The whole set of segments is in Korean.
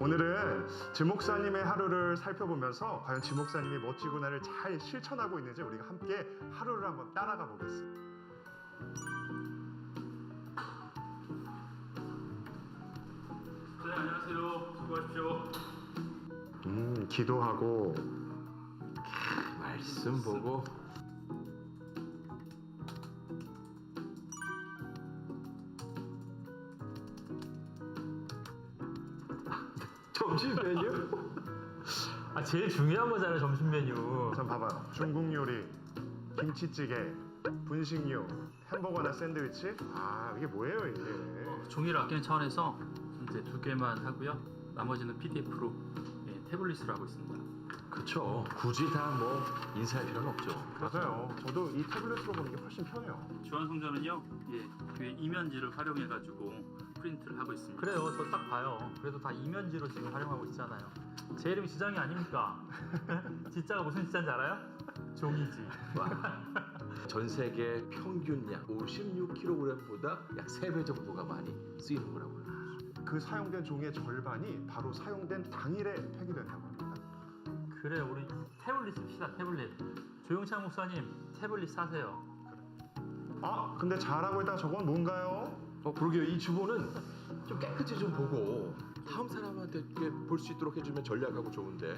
오늘은 지 목사님의 하루를 살펴보면서 과연 지 목사님이 멋지구나를 잘 실천하고 있는지 우리가 함께 하루를 한번 따라가 보겠습니다. 네, 안녕하세요. 수고하십시오. 기도하고 말씀 보고 점심 메뉴? 제일 중요한 거잖아요, 점심 메뉴. 전 봐봐요. 중국 요리, 김치찌개, 분식류, 햄버거나 샌드위치. 이게 뭐예요 이게? 종이를 아끼는 차원에서 이제 2개만 하고요. 나머지는 PDF로 태블릿으로 하고 있습니다. 그쵸. 굳이 다 뭐 인사할 필요는 없죠. 맞아요. 저도 이 태블릿으로 보는 게 훨씬 편해요. 주한성전은요, 교회 이면지를 활용해가지고 프린트를 하고 있습니다. 그래요, 저 딱 봐요. 그래도 다 이면지로 지금 활용하고 있잖아요. 제 이름이 지장이 아닙니까? 지자가 무슨 지자인지 알아요? 종이지. 전 세계 평균량 56kg보다 약 3배 정도가 많이 쓰이는 거라고요. 그 사용된 종이의 절반이 바로 사용된 당일에 폐기된다고 합니다. 그래, 우리 태블릿 씁시다, 태블릿. 조용창 목사님, 태블릿 사세요. 근데 잘하고 있다. 저건 뭔가요? 그러게요. 이 주보는 좀 깨끗이 좀 보고 다음 사람한테 볼 수 있도록 해주면 전략하고 좋은데.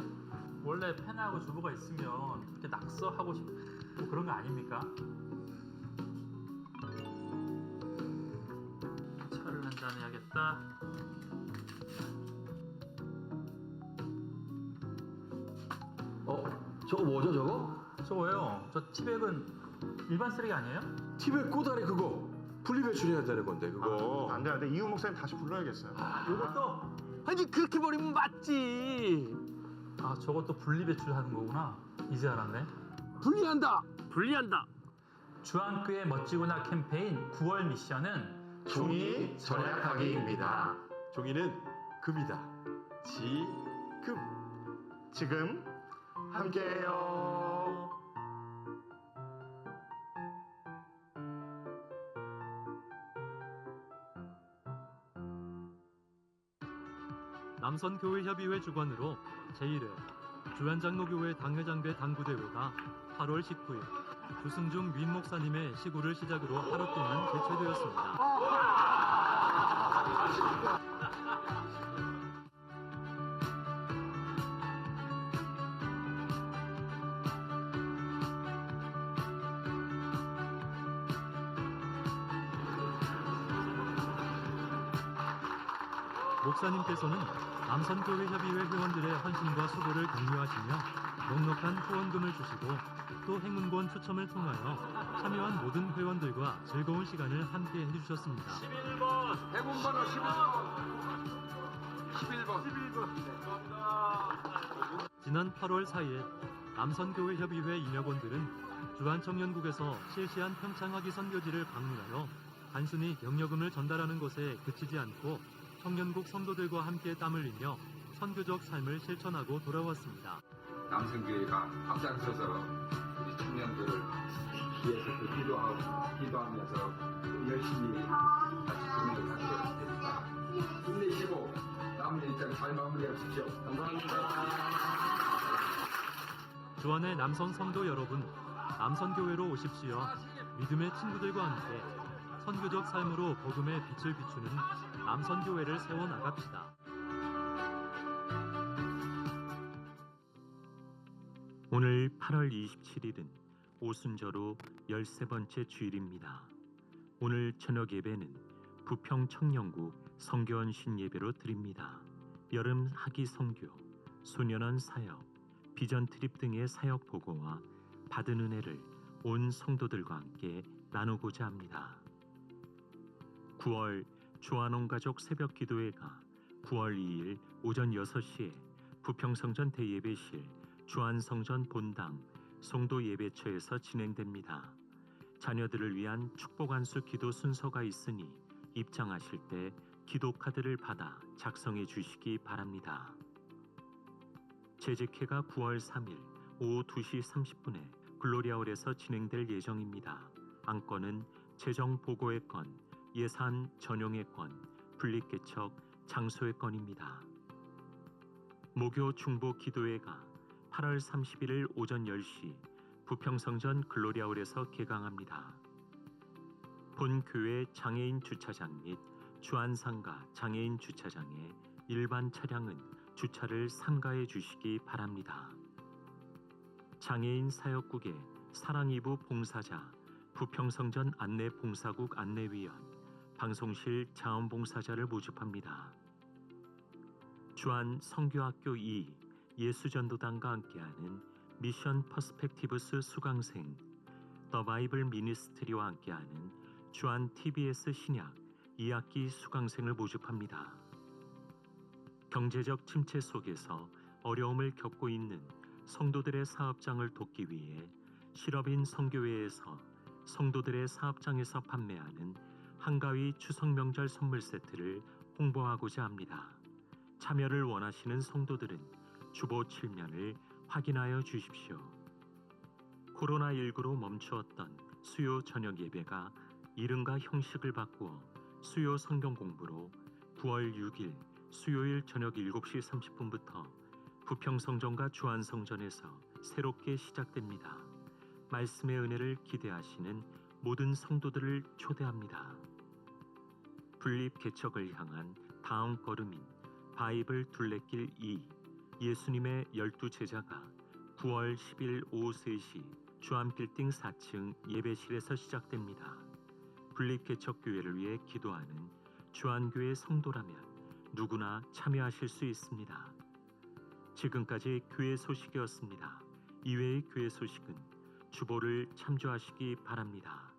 원래 펜하고 주보가 있으면 이렇게 낙서하고 싶고 뭐 그런 거 아닙니까? 차를 한잔 해야겠다. 저거 뭐죠 저거? 저거요. 저 티백은 일반 쓰레기 아니에요? 티백 꼬다리 그거 분리배출해야 되는 건데 그거. 안 돼. 이우 목사님 다시 불러야겠어요. 이것도 아니 그렇게 버리면 맞지. 저것도 분리배출하는 거구나. 이제 알았네. 분리한다. 주한교회 멋지구나 캠페인 9월 미션은 종이 절약하기입니다. 종이는 금이다. 지금. 지금 함께해요. 남선교회협의회 주관으로 제1회 주한장로교회 당회장배 당구대회가 8월 19일 주승중 민 목사님의 시구를 시작으로 하루 동안 개최되었습니다. 목사님께서는 남선교회협의회 회원들의 헌신과 수고를 격려하시며 넉넉한 후원금을 주시고 또 행운권 추첨을 통하여 참여한 모든 회원들과 즐거운 시간을 함께 해주셨습니다. 11번 행운번호 11번. 지난 8월 4일 남선교회협의회 인혁원들은 주한청년국에서 실시한 평창학위 선교지를 방문하여 단순히 격려금을 전달하는 것에 그치지 않고 청년국 성도들과 함께 땀을 흘리며 선교적 삶을 실천하고 돌아왔습니다. 남성교회가 앞장서서 우리 청년들을 위해서 기도하면서 열심히 같이 공연을 하도록 됩니다. 힘내시고 남은 일정 잘 마무리하십시오. 감사합니다. 주안의 남성 성도 여러분, 남선교회로 오십시오. 믿음의 친구들과 함께 선교적 삶으로 복음의 빛을 비추는 남선교회를 세워나갑시다. 오늘 8월 27일은 오순절후 13번째 주일입니다. 오늘 저녁 예배는 부평 청년구 성교원 신예배로 드립니다. 여름 학위 선교, 소년원 사역, 비전 트립 등의 사역 보고와 받은 은혜를 온 성도들과 함께 나누고자 합니다. 9월 주한온 가족 새벽 기도회가 9월 2일 오전 6시에 부평성전 대예배실 주한성전 본당 송도 예배처에서 진행됩니다. 자녀들을 위한 축복 안수 기도 순서가 있으니 입장하실 때 기도 카드를 받아 작성해 주시기 바랍니다. 재직회가 9월 3일 오후 2시 30분에 글로리아홀에서 진행될 예정입니다. 안건은 재정 보고의 건, 예산 전용의 건, 분립개척, 장소의 건입니다. 모교 중보 기도회가 8월 31일 오전 10시 부평성전 글로리아홀에서 개강합니다. 본 교회 장애인 주차장 및 주안상가 장애인 주차장에 일반 차량은 주차를 삼가해 주시기 바랍니다. 장애인 사역국의 사랑이부 봉사자, 부평성전 안내봉사국 안내위원, 방송실 자원봉사자를 모집합니다. 주안 성교학교 2 예수전도단과 함께하는 미션 퍼스펙티브스 수강생, 더 바이블 미니스트리와 함께하는 주안 TBS 신약 2학기 수강생을 모집합니다. 경제적 침체 속에서 어려움을 겪고 있는 성도들의 사업장을 돕기 위해 실업인 성교회에서 성도들의 사업장에서 판매하는 한가위 추석 명절 선물 세트를 홍보하고자 합니다. 참여를 원하시는 성도들은 주보 7면을 확인하여 주십시오. 코로나19로 멈추었던 수요 저녁 예배가 이름과 형식을 바꾸어 수요 성경 공부로 9월 6일 수요일 저녁 7시 30분부터 부평성전과 주안성전에서 새롭게 시작됩니다. 말씀의 은혜를 기대하시는 모든 성도들을 초대합니다. 분립 개척을 향한 다음 걸음인 바이블 둘레길 2 예수님의 12제자가 9월 10일 오후 3시 주안빌딩 4층 예배실에서 시작됩니다. 분립개척교회를 위해 기도하는 주안교회 성도라면 누구나 참여하실 수 있습니다. 지금까지 교회 소식이었습니다. 이외의 교회 소식은 주보를 참조하시기 바랍니다.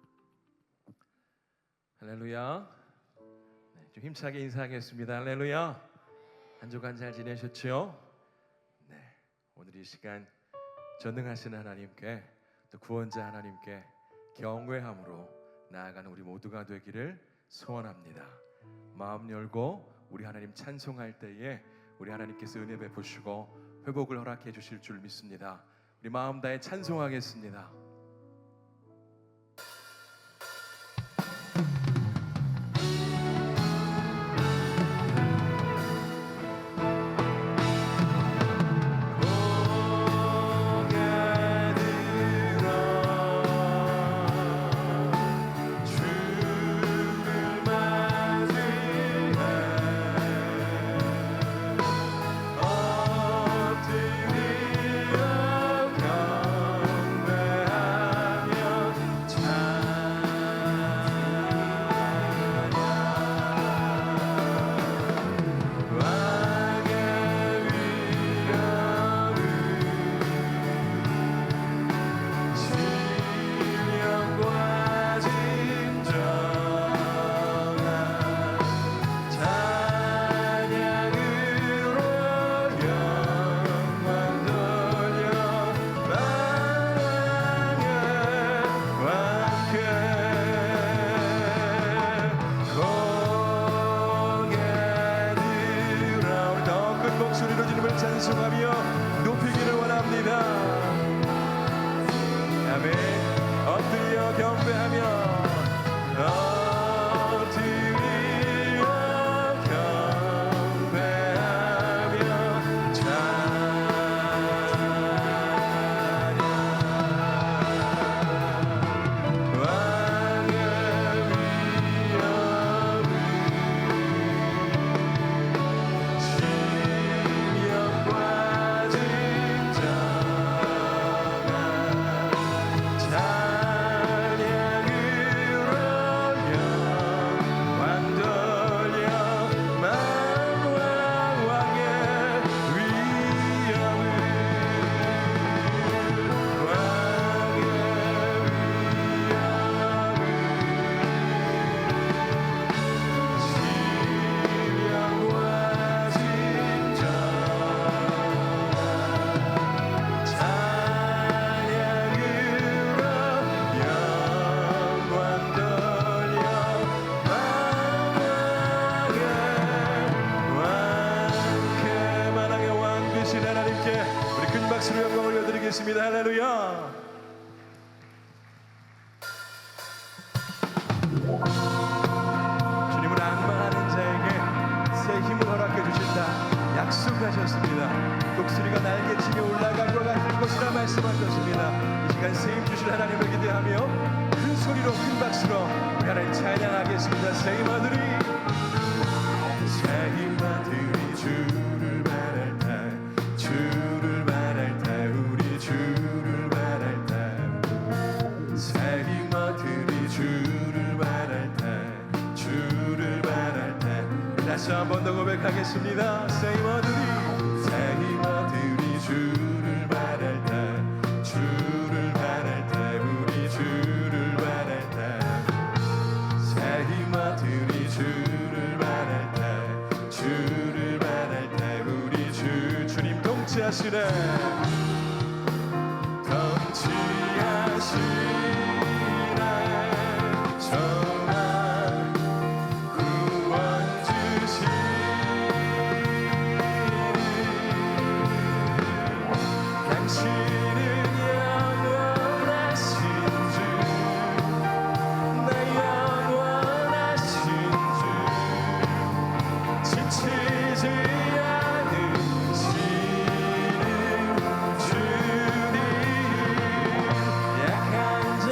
할렐루야. 네, 좀 힘차게 인사하겠습니다. 할렐루야. 한 주간 잘 지내셨죠? 네, 오늘 이 시간 전능하신 하나님께 또 구원자 하나님께 경외함으로 나아가는 우리 모두가 되기를 소원합니다. 마음 열고 우리 하나님 찬송할 때에 우리 하나님께서 은혜 베푸시고 회복을 허락해 주실 줄 믿습니다. 우리 마음 다해 찬송하겠습니다. 찬송하며 높이기를 원합니다. 아멘. 엎드려 경배하며 엎드려 경배하며 찬양 왕의 위엄을 박수로 영광 올려드리겠습니다. 할렐루야. 주님은 악망하는 자에게 새 힘을 허락해 주신다 약속 약속하셨습니다. 독수리가 날개치며 올라간 것 같을 것이라 말씀하셨습니다. 이 시간 세임 주실 하나님을 기대하며 큰 소리로 큰 박수로 우리 하나님 찬양하겠습니다. 세임아들이 주를 바랄 때 주를 바랄 때 우리 주를 바랄 때 세임아들이 주를 바랄 때 주를 바랄 때 다시 한 번 더 고백하겠습니다. 세임아들이 주를 바랄 때 주를 바랄 때 우리 주를 바랄 때 세임아들이 주를 바랄 때 주를 바랄 때 우리 주님 통치하시네 전한 구원 주신 당신은 영원하신 주 나 영원하신 주 지치지 않으시는 주님 약한 자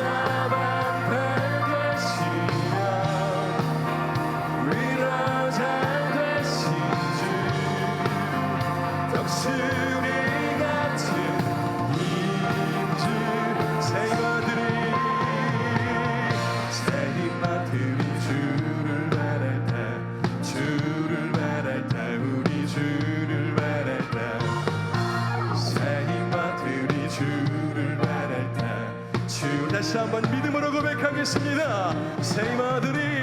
방패 되시며 위로자 되신 주 독수리 세임아들이 주를 바랄 때 주를 바랄 때 우리 주를 바랄 때 세임아들이 주를 바랄 때 주 다시 한번 믿음으로 고백하겠습니다. 세임아들이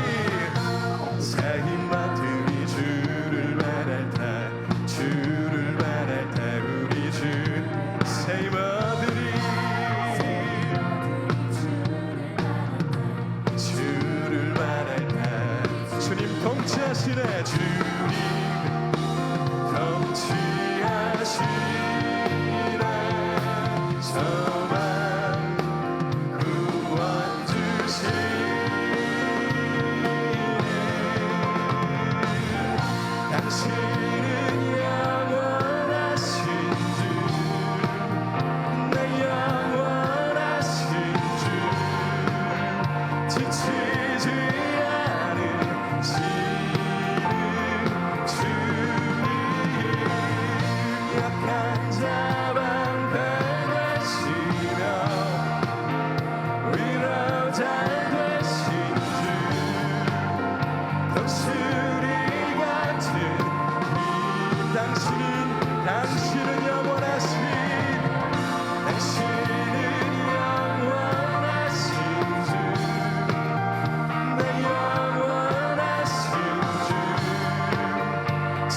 주를 바랄 때 주를 바랄 때 우리 주 세임아들이 주를 바랄 때 주님 통치하시네 주님 통치하시네 소망 구원 주신 당신은 영원하신 주내 영원하신 주 지치지 않으시는 주님 약한 자 방패 되시며 위로자 되신 주 독수리 같은 힘 당신은 영원하신 영원하신 내 영원하신 주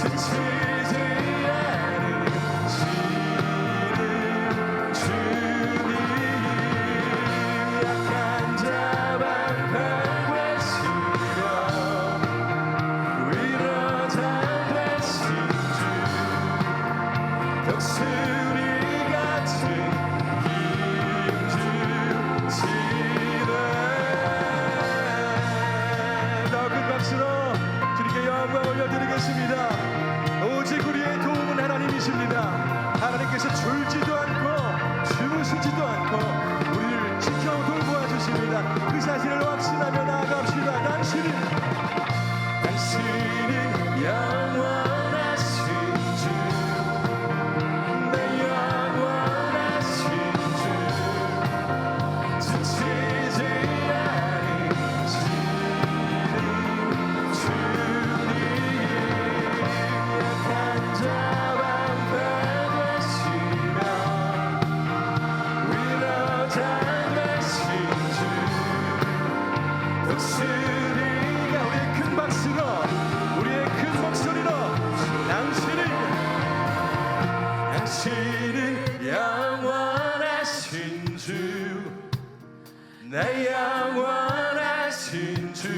지치지 않으시는 주님 약한 자 방패 되시며 위로자 되신 주 독수리 같은 힘 주시네 더 큰 박수로 주님께 영광 올려드리겠습니다. 오직 우리의 도움은 하나님이십니다. 하나님께서 졸지도 않고 주무시지도 않고 우리를 지켜 돌보아 주십니다. 그 사실을 확신하며 나아갑시다. 당신은 영원하신 주 내 영원하신 주 지치지 않으시는 주님 약한 자 방패 되시며 위로자 되신 주 독수리가 우리의 큰 박수로 우리의 큰 목소리로 당신은 영원하신 주 내 영원하신 주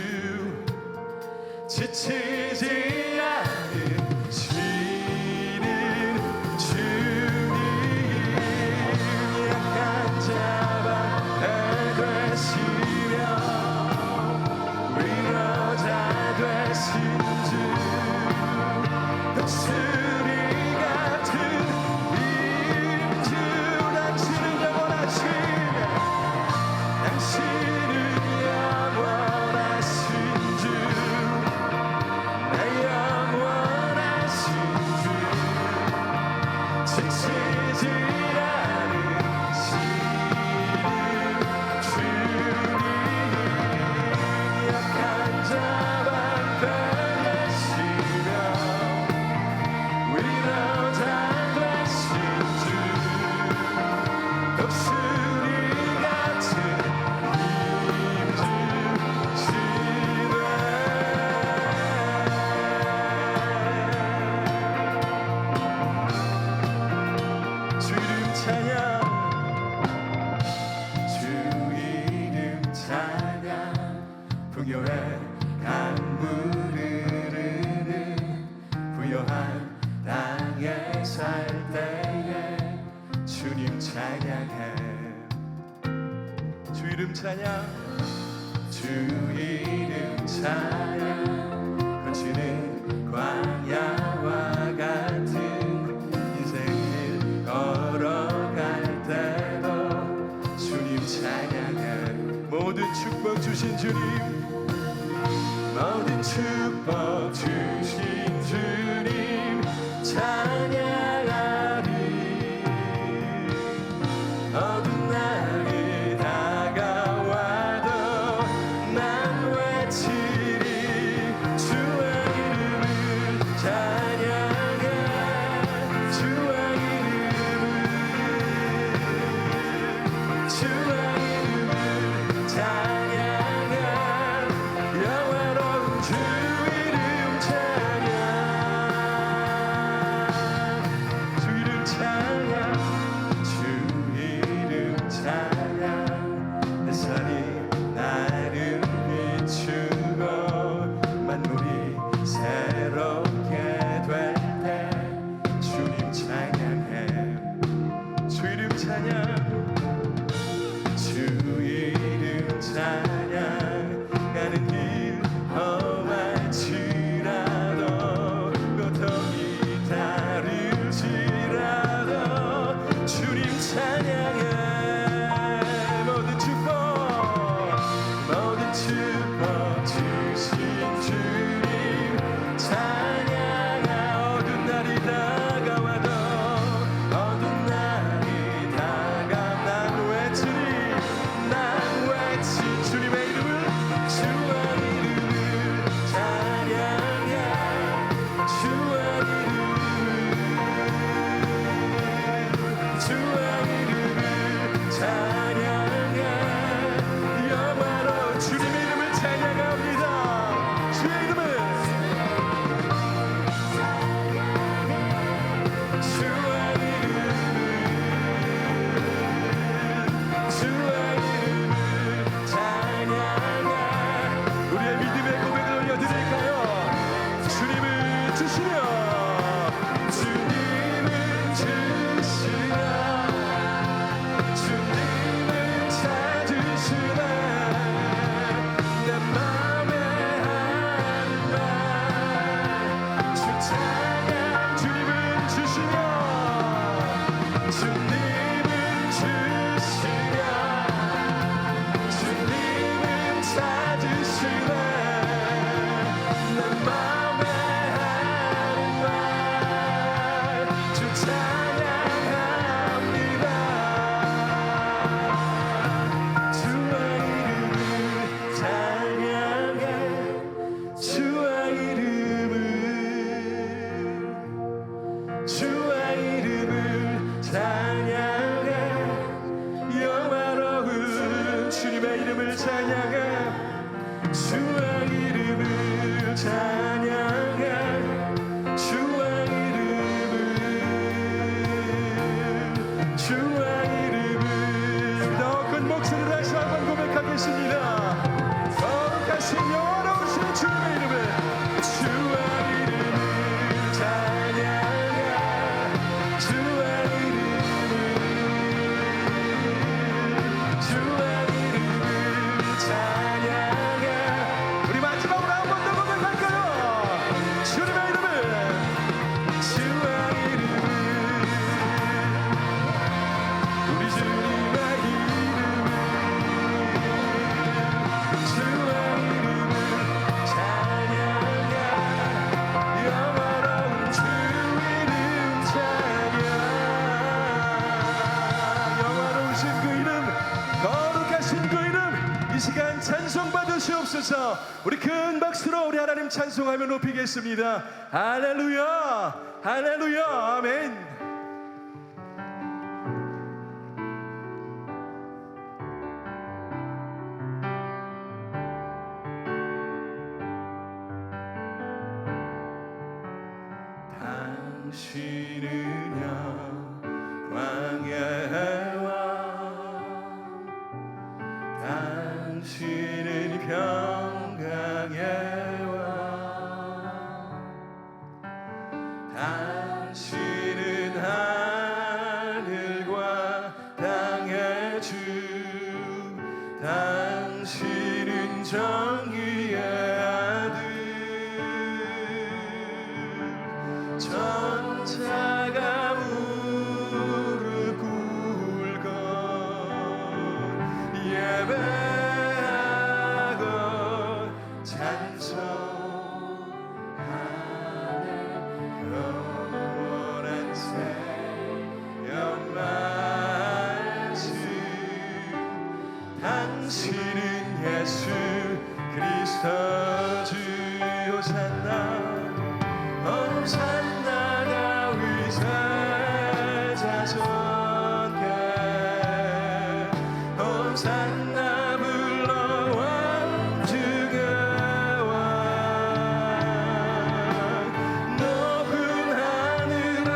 지치지 않으시는 주님 약한 자 방패 되시며 위로자 되신 주 독수리가 풍요의 강물을 흐르는 부요한 땅에 살 때에 주님 찬양해. 주 이름 찬양, 주 이름 찬양. 거치는 광야와 같은 인생을 걸어갈 때도 주님 찬양해. 모든 축복 주신 주님, 모든 축복 주신 주님 찬양하리. 어두운 날이 다가와도 난 외치리. 주의 이름을 찬양해. 주의 이름을, 주의 이름을 찬양해. 영화로운 주 이름 찬양. 주 이름 찬양. 주 이름 찬양. 햇살이 나를 비추고 만물이 새롭게 될 때 주님 찬양해. 주 이름 찬양. 주 이름 찬양. 가는 길 험할지라도 고통이 다를지라도 주님 찬양해. 모든 축복, 모든 축복 주신 주님 찬양하. 어두운 날이 다가와도, 어두운 날이 다가와 난 외치리. 난 외치 주님의 이름을, 주의 이름을 찬양해. 주의 이름을, 주의 이름을 찬양해. 영화로 주님의 이름을 찬양합니다. 주의 이름을, 주의 이름을, 주의 이름을 찬양해. 우리의 믿음의 고백을 올려드릴까요? 주님을 주시며, 주님을 주시며, 주님을 찾으시네. 내 맘에 하는 말, 주 찬양. 주님을 주시며, 주님을 주시며, 주님을 찾으시네. 내 맘에 하는 말, 주 찬양합니다. 주의 이름을 찬양해. 주의 이름을, 주의 이름을 찬양해. 영화로운 주님의 이름을 찬양해. 주의 이름을 찬양해. 주의 이름을, 주의 이름을. 더 큰 목소리로 다시 한번 고백하겠습니다. 거룩하신 영화로우신 주님의 이름을, 주의 이름을 찬양해. 주의 이름을, 주의 이름을 찬양해. 우리 마지막으로 한 번 더 고백할까요? 주님의 이름을, 주의 이름을, 우리 주님의 이름을, 주의 이름을 찬양해. 영화로운 주 이름 찬양. 영화로우신 그 이름, 거룩하신 그 이름, 이 시간 찬송 받으시옵소서. 우리 큰 박수로 우리 하나님 찬송하며 높이겠습니다. 할렐루야, 할렐루야, 아멘. 당신은요 광야의 왕, 당신은 향해 와 당신은 하늘과 땅의 주 당신은 정의의 아들 천사가 무릎 꿇고 예배하고 찬송하네 영원한 생명 말씀 당신은 예수 그리스도 주 호산나 호산나 다윗의 자손께 호산나 불러 왕중의 왕 높은 하늘에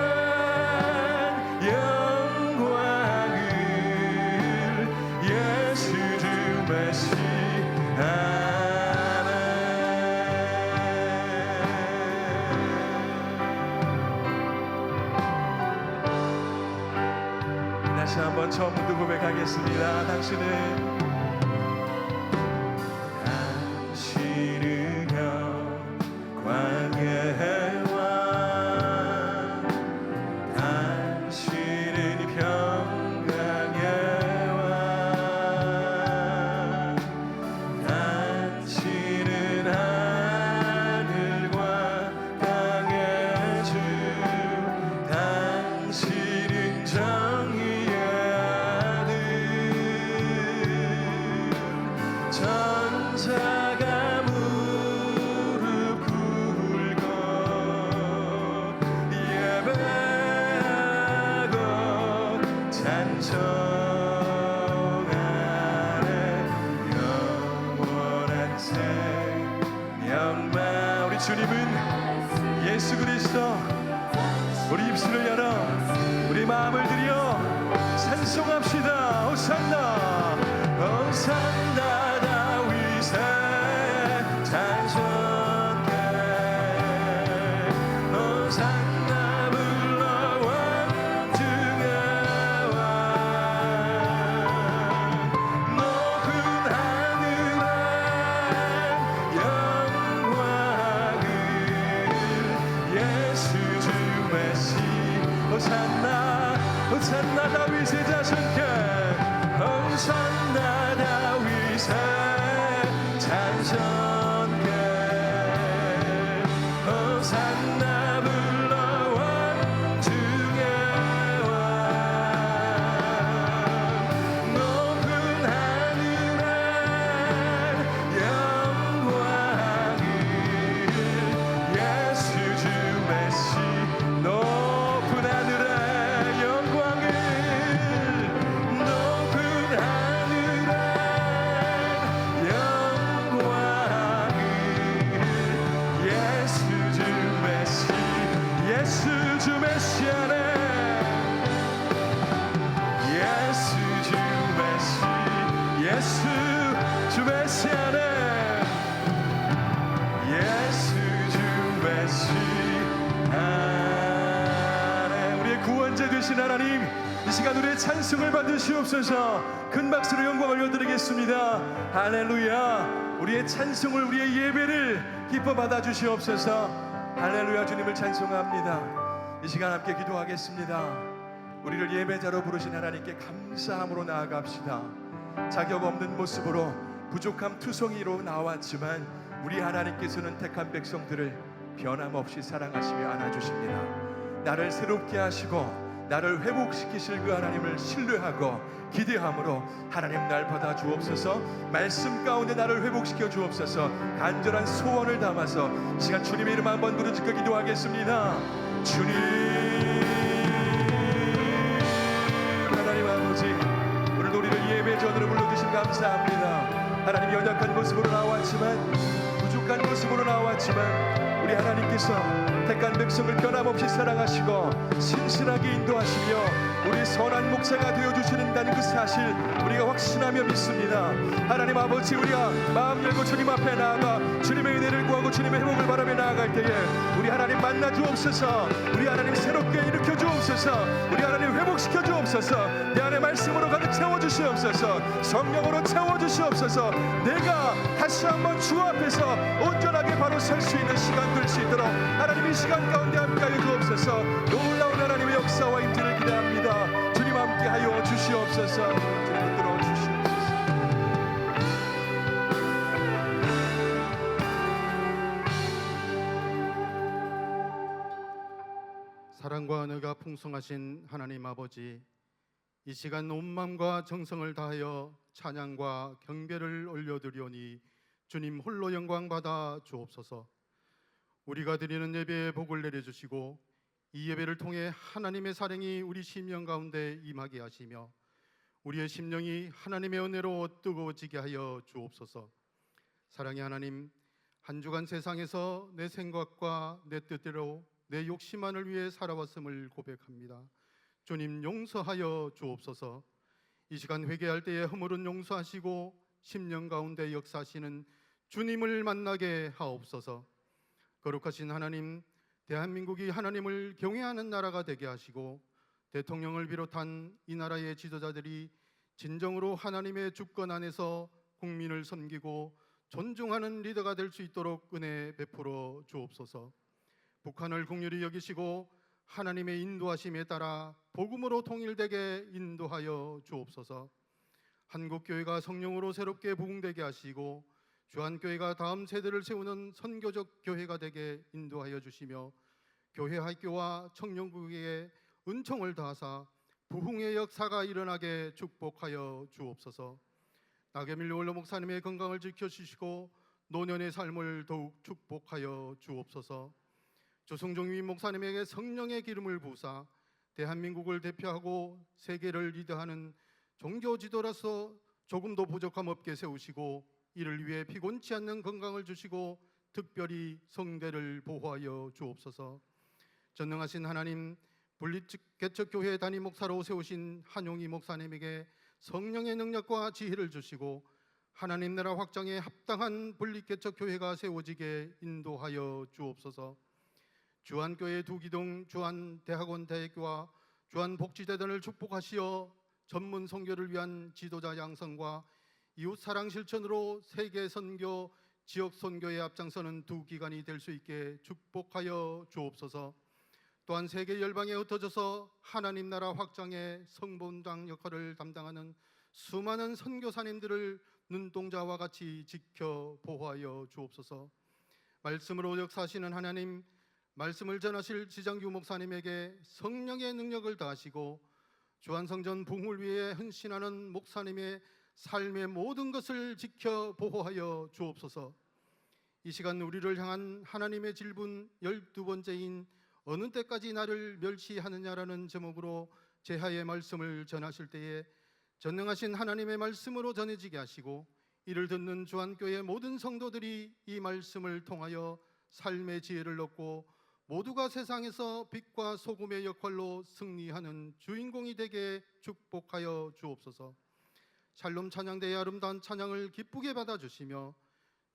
영광을 예수 주 메시아 다시 한번 처음부터 고백하겠습니다. 당신은 영광의 왕 당신은 평강의 왕 당신은 하늘과 땅의 주 당신은 정의의 아들 천사가 무릎 꿇고 예배하고 찬송하네 영원한 생명만 우리 주님은 예수 그리스도 우리 입술을 열어 우리 마음을 들여 찬송합시다. 호산나 호산나 다윗의 자손께 호산나 불러 왕중의 왕 높은 하늘에 영광을 예수 주 메시 호산나 호산나 다윗의 자손께 호산나 다윗의 자손께 호산나 불러 왕중의 왕 높은 하늘에 영광을 예수 주 메시 높은 하늘에 영광을 높은 하늘에 영광을 예수 주 메시 예수 주 메시아네 예수 주 메시 예수 주 메시아네 예수 주 메시아네 우리의 구원자 되신 하나님 이 시간 우리의 찬송을 받으시옵소서. 큰 박수로 영광을 올려드리겠습니다. 할렐루야. 우리의 찬송을 우리의 예배를 기뻐 받아주시옵소서. 할렐루야. 주님을 찬송합니다. 이 시간 함께 기도하겠습니다. 우리를 예배자로 부르신 하나님께 감사함으로 나아갑시다. 자격 없는 모습으로 부족함 투성이로 나왔지만 우리 하나님께서는 택한 백성들을 변함없이 사랑하시며 안아주십니다. 나를 새롭게 하시고 나를 회복시키실 그 하나님을 신뢰하고 기대함으로 하나님 날 받아 주옵소서. 말씀 가운데 나를 회복시켜 주옵소서. 간절한 소원을 담아서 시간 주님의 이름 한번 부르짖고 기도하겠습니다. 주님 하나님 아버지 오늘 우리를 예배 전으로 불러주신 감사합니다. 하나님 연약한 모습으로 나왔지만 부족한 모습으로 나왔지만 우리 우리 하나님께서 택한 백성을 변함없이 사랑하시고 신실하게 인도하시며 우리 선한 목사가 되어주시는다는 그 사실 우리가 확신하며 믿습니다. 하나님 아버지, 우리가 마음 열고 주님 앞에 나아가 주님의 은혜를 구하고 주님의 회복을 바라며 나아갈 때에 우리 하나님 만나 주옵소서. 우리 하나님 새롭게 일으켜 주옵소서. 우리 하나님 회복시켜 주옵소서. 내 안에 말씀으로 가득 채워 주시옵소서. 성령으로 채워 주시옵소서. 내가 다시 한번 주 앞에서 온전하게 바로 설 수 있는 시간 될 수 있도록 하나님 이 시간 가운데 함께하여 주옵소서. 놀라운 하나님의 역사와 임재를 기대합니다. 주님 함께하여 주시옵소서. 주님 이끌어 주시옵소서. 사랑과 은혜가 풍성하신 하나님 아버지, 이 시간 온 마음과 정성을 다하여 찬양과 경배를 올려드리오니 주님 홀로 영광 받아 주옵소서. 우리가 드리는 예배에 복을 내려주시고 이 예배를 통해 하나님의 사랑이 우리 심령 가운데 임하게 하시며 우리의 심령이 하나님의 은혜로 뜨거워지게 하여 주옵소서. 사랑의 하나님, 한 주간 세상에서 내 생각과 내 뜻대로 내 욕심만을 위해 살아왔음을 고백합니다. 주님 용서하여 주옵소서. 이 시간 회개할 때에 허물은 용서하시고 심령 가운데 역사하시는 주님을 만나게 하옵소서. 거룩하신 하나님, 대한민국이 하나님을 경외하는 나라가 되게 하시고 대통령을 비롯한 이 나라의 지도자들이 진정으로 하나님의 주권 안에서 국민을 섬기고 존중하는 리더가 될 수 있도록 은혜 베풀어 주옵소서. 북한을 긍휼히 여기시고 하나님의 인도하심에 따라 복음으로 통일되게 인도하여 주옵소서. 한국교회가 성령으로 새롭게 부흥되게 하시고 주한교회가 다음 세대를 세우는 선교적 교회가 되게 인도하여 주시며 교회 학교와 청년국에 은총을 다하사 부흥의 역사가 일어나게 축복하여 주옵소서. 나게밀 원로 목사님의 건강을 지켜주시고 노년의 삶을 더욱 축복하여 주옵소서. 조성종 위임 목사님에게 성령의 기름을 부으사 대한민국을 대표하고 세계를 리드하는 종교 지도로서 조금도 부족함 없게 세우시고 이를 위해 피곤치 않는 건강을 주시고 특별히 성대를 보호하여 주옵소서. 전능하신 하나님, 분리개척교회 담임 목사로 세우신 한용희 목사님에게 성령의 능력과 지혜를 주시고 하나님 나라 확장에 합당한 분리개척교회가 세워지게 인도하여 주옵소서. 주한교회 두기동 주한대학원 대학교와 주한복지대단을 축복하시어 전문 선교를 위한 지도자 양성과 이웃사랑 실천으로 세계 선교, 지역 선교에 앞장서는 두 기관이 될 수 있게 축복하여 주옵소서. 또한 세계 열방에 흩어져서 하나님 나라 확장의 성본장 역할을 담당하는 수많은 선교사님들을 눈동자와 같이 지켜 보호하여 주옵소서. 말씀으로 역사하시는 하나님, 말씀을 전하실 지장규 목사님에게 성령의 능력을 다하시고 주한성전 부흥을 위해 헌신하는 목사님의 삶의 모든 것을 지켜 보호하여 주옵소서. 이 시간 우리를 향한 하나님의 질문 12번째인 어느 때까지 나를 멸시하느냐라는 제목으로 제하의 말씀을 전하실 때에 전능하신 하나님의 말씀으로 전해지게 하시고 이를 듣는 주한교회 모든 성도들이 이 말씀을 통하여 삶의 지혜를 얻고 모두가 세상에서 빛과 소금의 역할로 승리하는 주인공이 되게 축복하여 주옵소서. 샬롬 찬양대의 아름다운 찬양을 기쁘게 받아주시며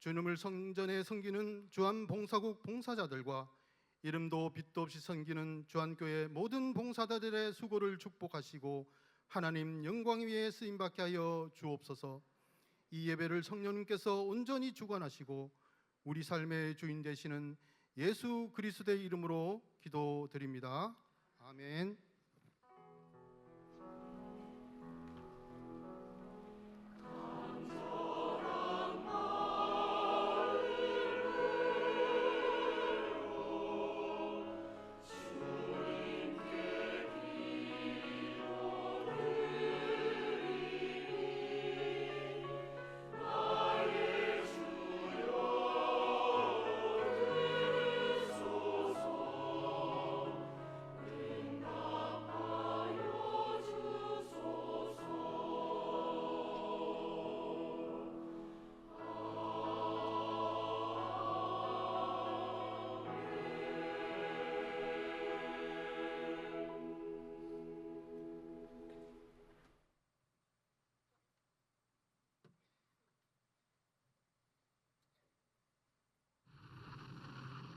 주님을 성전에 섬기는 주한봉사국 봉사자들과 이름도 빛도 없이 섬기는 주한교회 모든 봉사자들의 수고를 축복하시고 하나님 영광 위에 쓰임받게 하여 주옵소서. 이 예배를 성령님께서 온전히 주관하시고 우리 삶의 주인 되시는 예수 그리스도의 이름으로 기도드립니다. 아멘.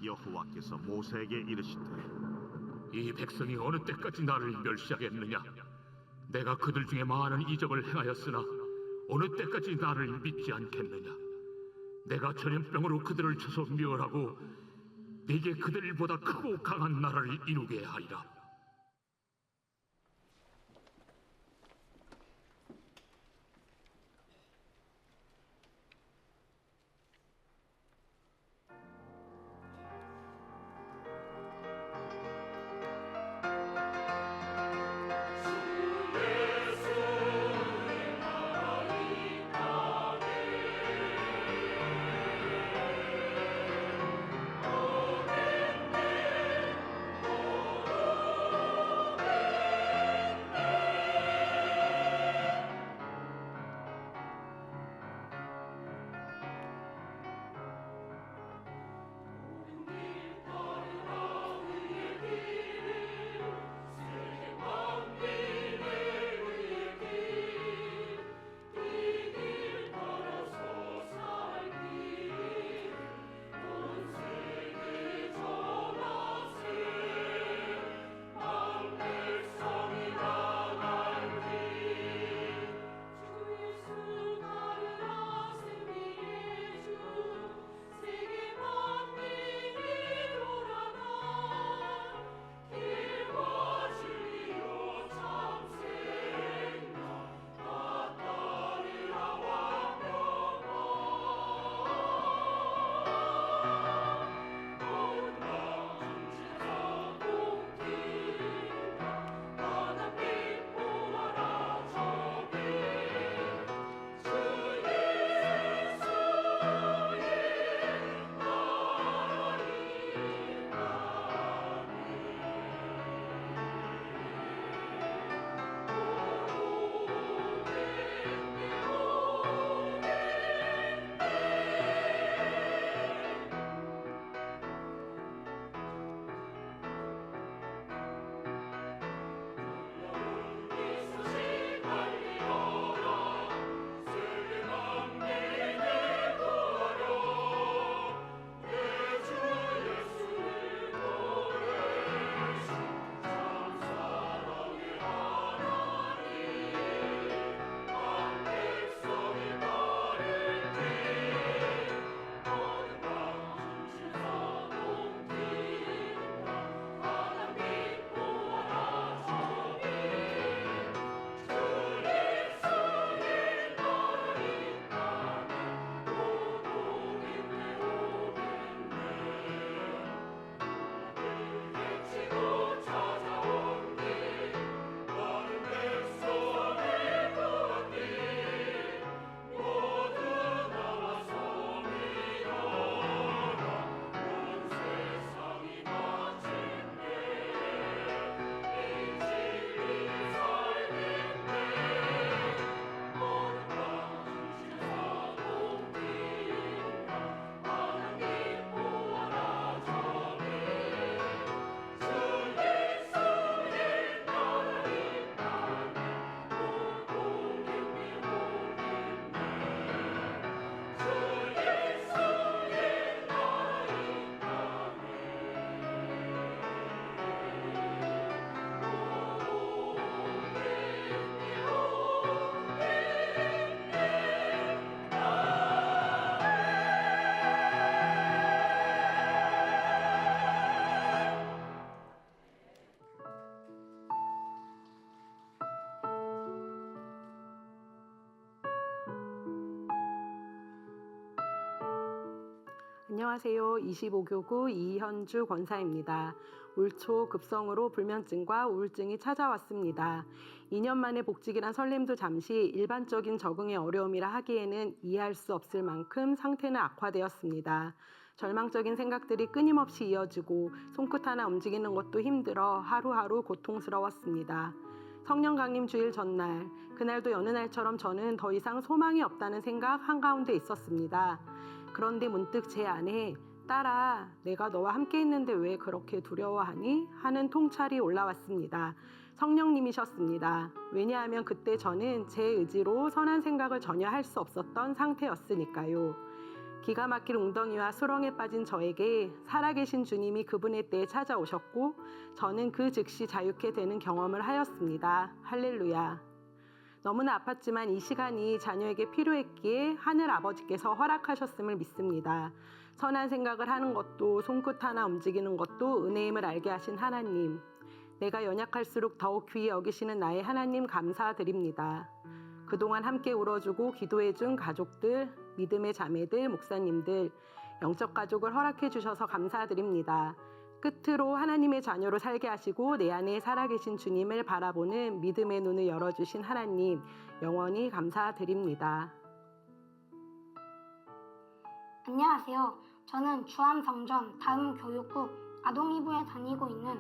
여호와께서 모세에게 이르시되 이 백성이 어느 때까지 나를 멸시하겠느냐? 내가 그들 중에 많은 이적을 행하였으나 어느 때까지 나를 믿지 않겠느냐? 내가 전염병으로 그들을 쳐서 멸하고 네게 그들보다 크고 강한 나라를 이루게 하리라. 안녕하세요. 25교구 이현주 권사입니다. 올 초 급성으로 불면증과 우울증이 찾아왔습니다. 2년 만에 복직이란 설렘도 잠시 일반적인 적응의 어려움이라 하기에는 이해할 수 없을 만큼 상태는 악화되었습니다. 절망적인 생각들이 끊임없이 이어지고 손끝 하나 움직이는 것도 힘들어 하루하루 고통스러웠습니다. 성령 강림 주일 전날, 그날도 여느 날처럼 저는 더 이상 소망이 없다는 생각 한가운데 있었습니다. 그런데 문득 제 안에 딸아, 내가 너와 함께 있는데 왜 그렇게 두려워하니? 하는 통찰이 올라왔습니다. 성령님이셨습니다. 왜냐하면 그때 저는 제 의지로 선한 생각을 전혀 할 수 없었던 상태였으니까요. 기가 막힐 웅덩이와 수렁에 빠진 저에게 살아계신 주님이 그분의 때에 찾아오셨고 저는 그 즉시 자유케 되는 경험을 하였습니다. 할렐루야. 너무나 아팠지만 이 시간이 자녀에게 필요했기에 하늘 아버지께서 허락하셨음을 믿습니다. 선한 생각을 하는 것도 손끝 하나 움직이는 것도 은혜임을 알게 하신 하나님. 내가 연약할수록 더욱 귀히 여기시는 나의 하나님 감사드립니다. 그동안 함께 울어주고 기도해준 가족들, 믿음의 자매들, 목사님들, 영적 가족을 허락해 주셔서 감사드립니다. 끝으로 하나님의 자녀로 살게 하시고 내 안에 살아계신 주님을 바라보는 믿음의 눈을 열어주신 하나님, 영원히 감사드립니다. 안녕하세요. 저는 주암성전 다음 교육부 아동이부에 다니고 있는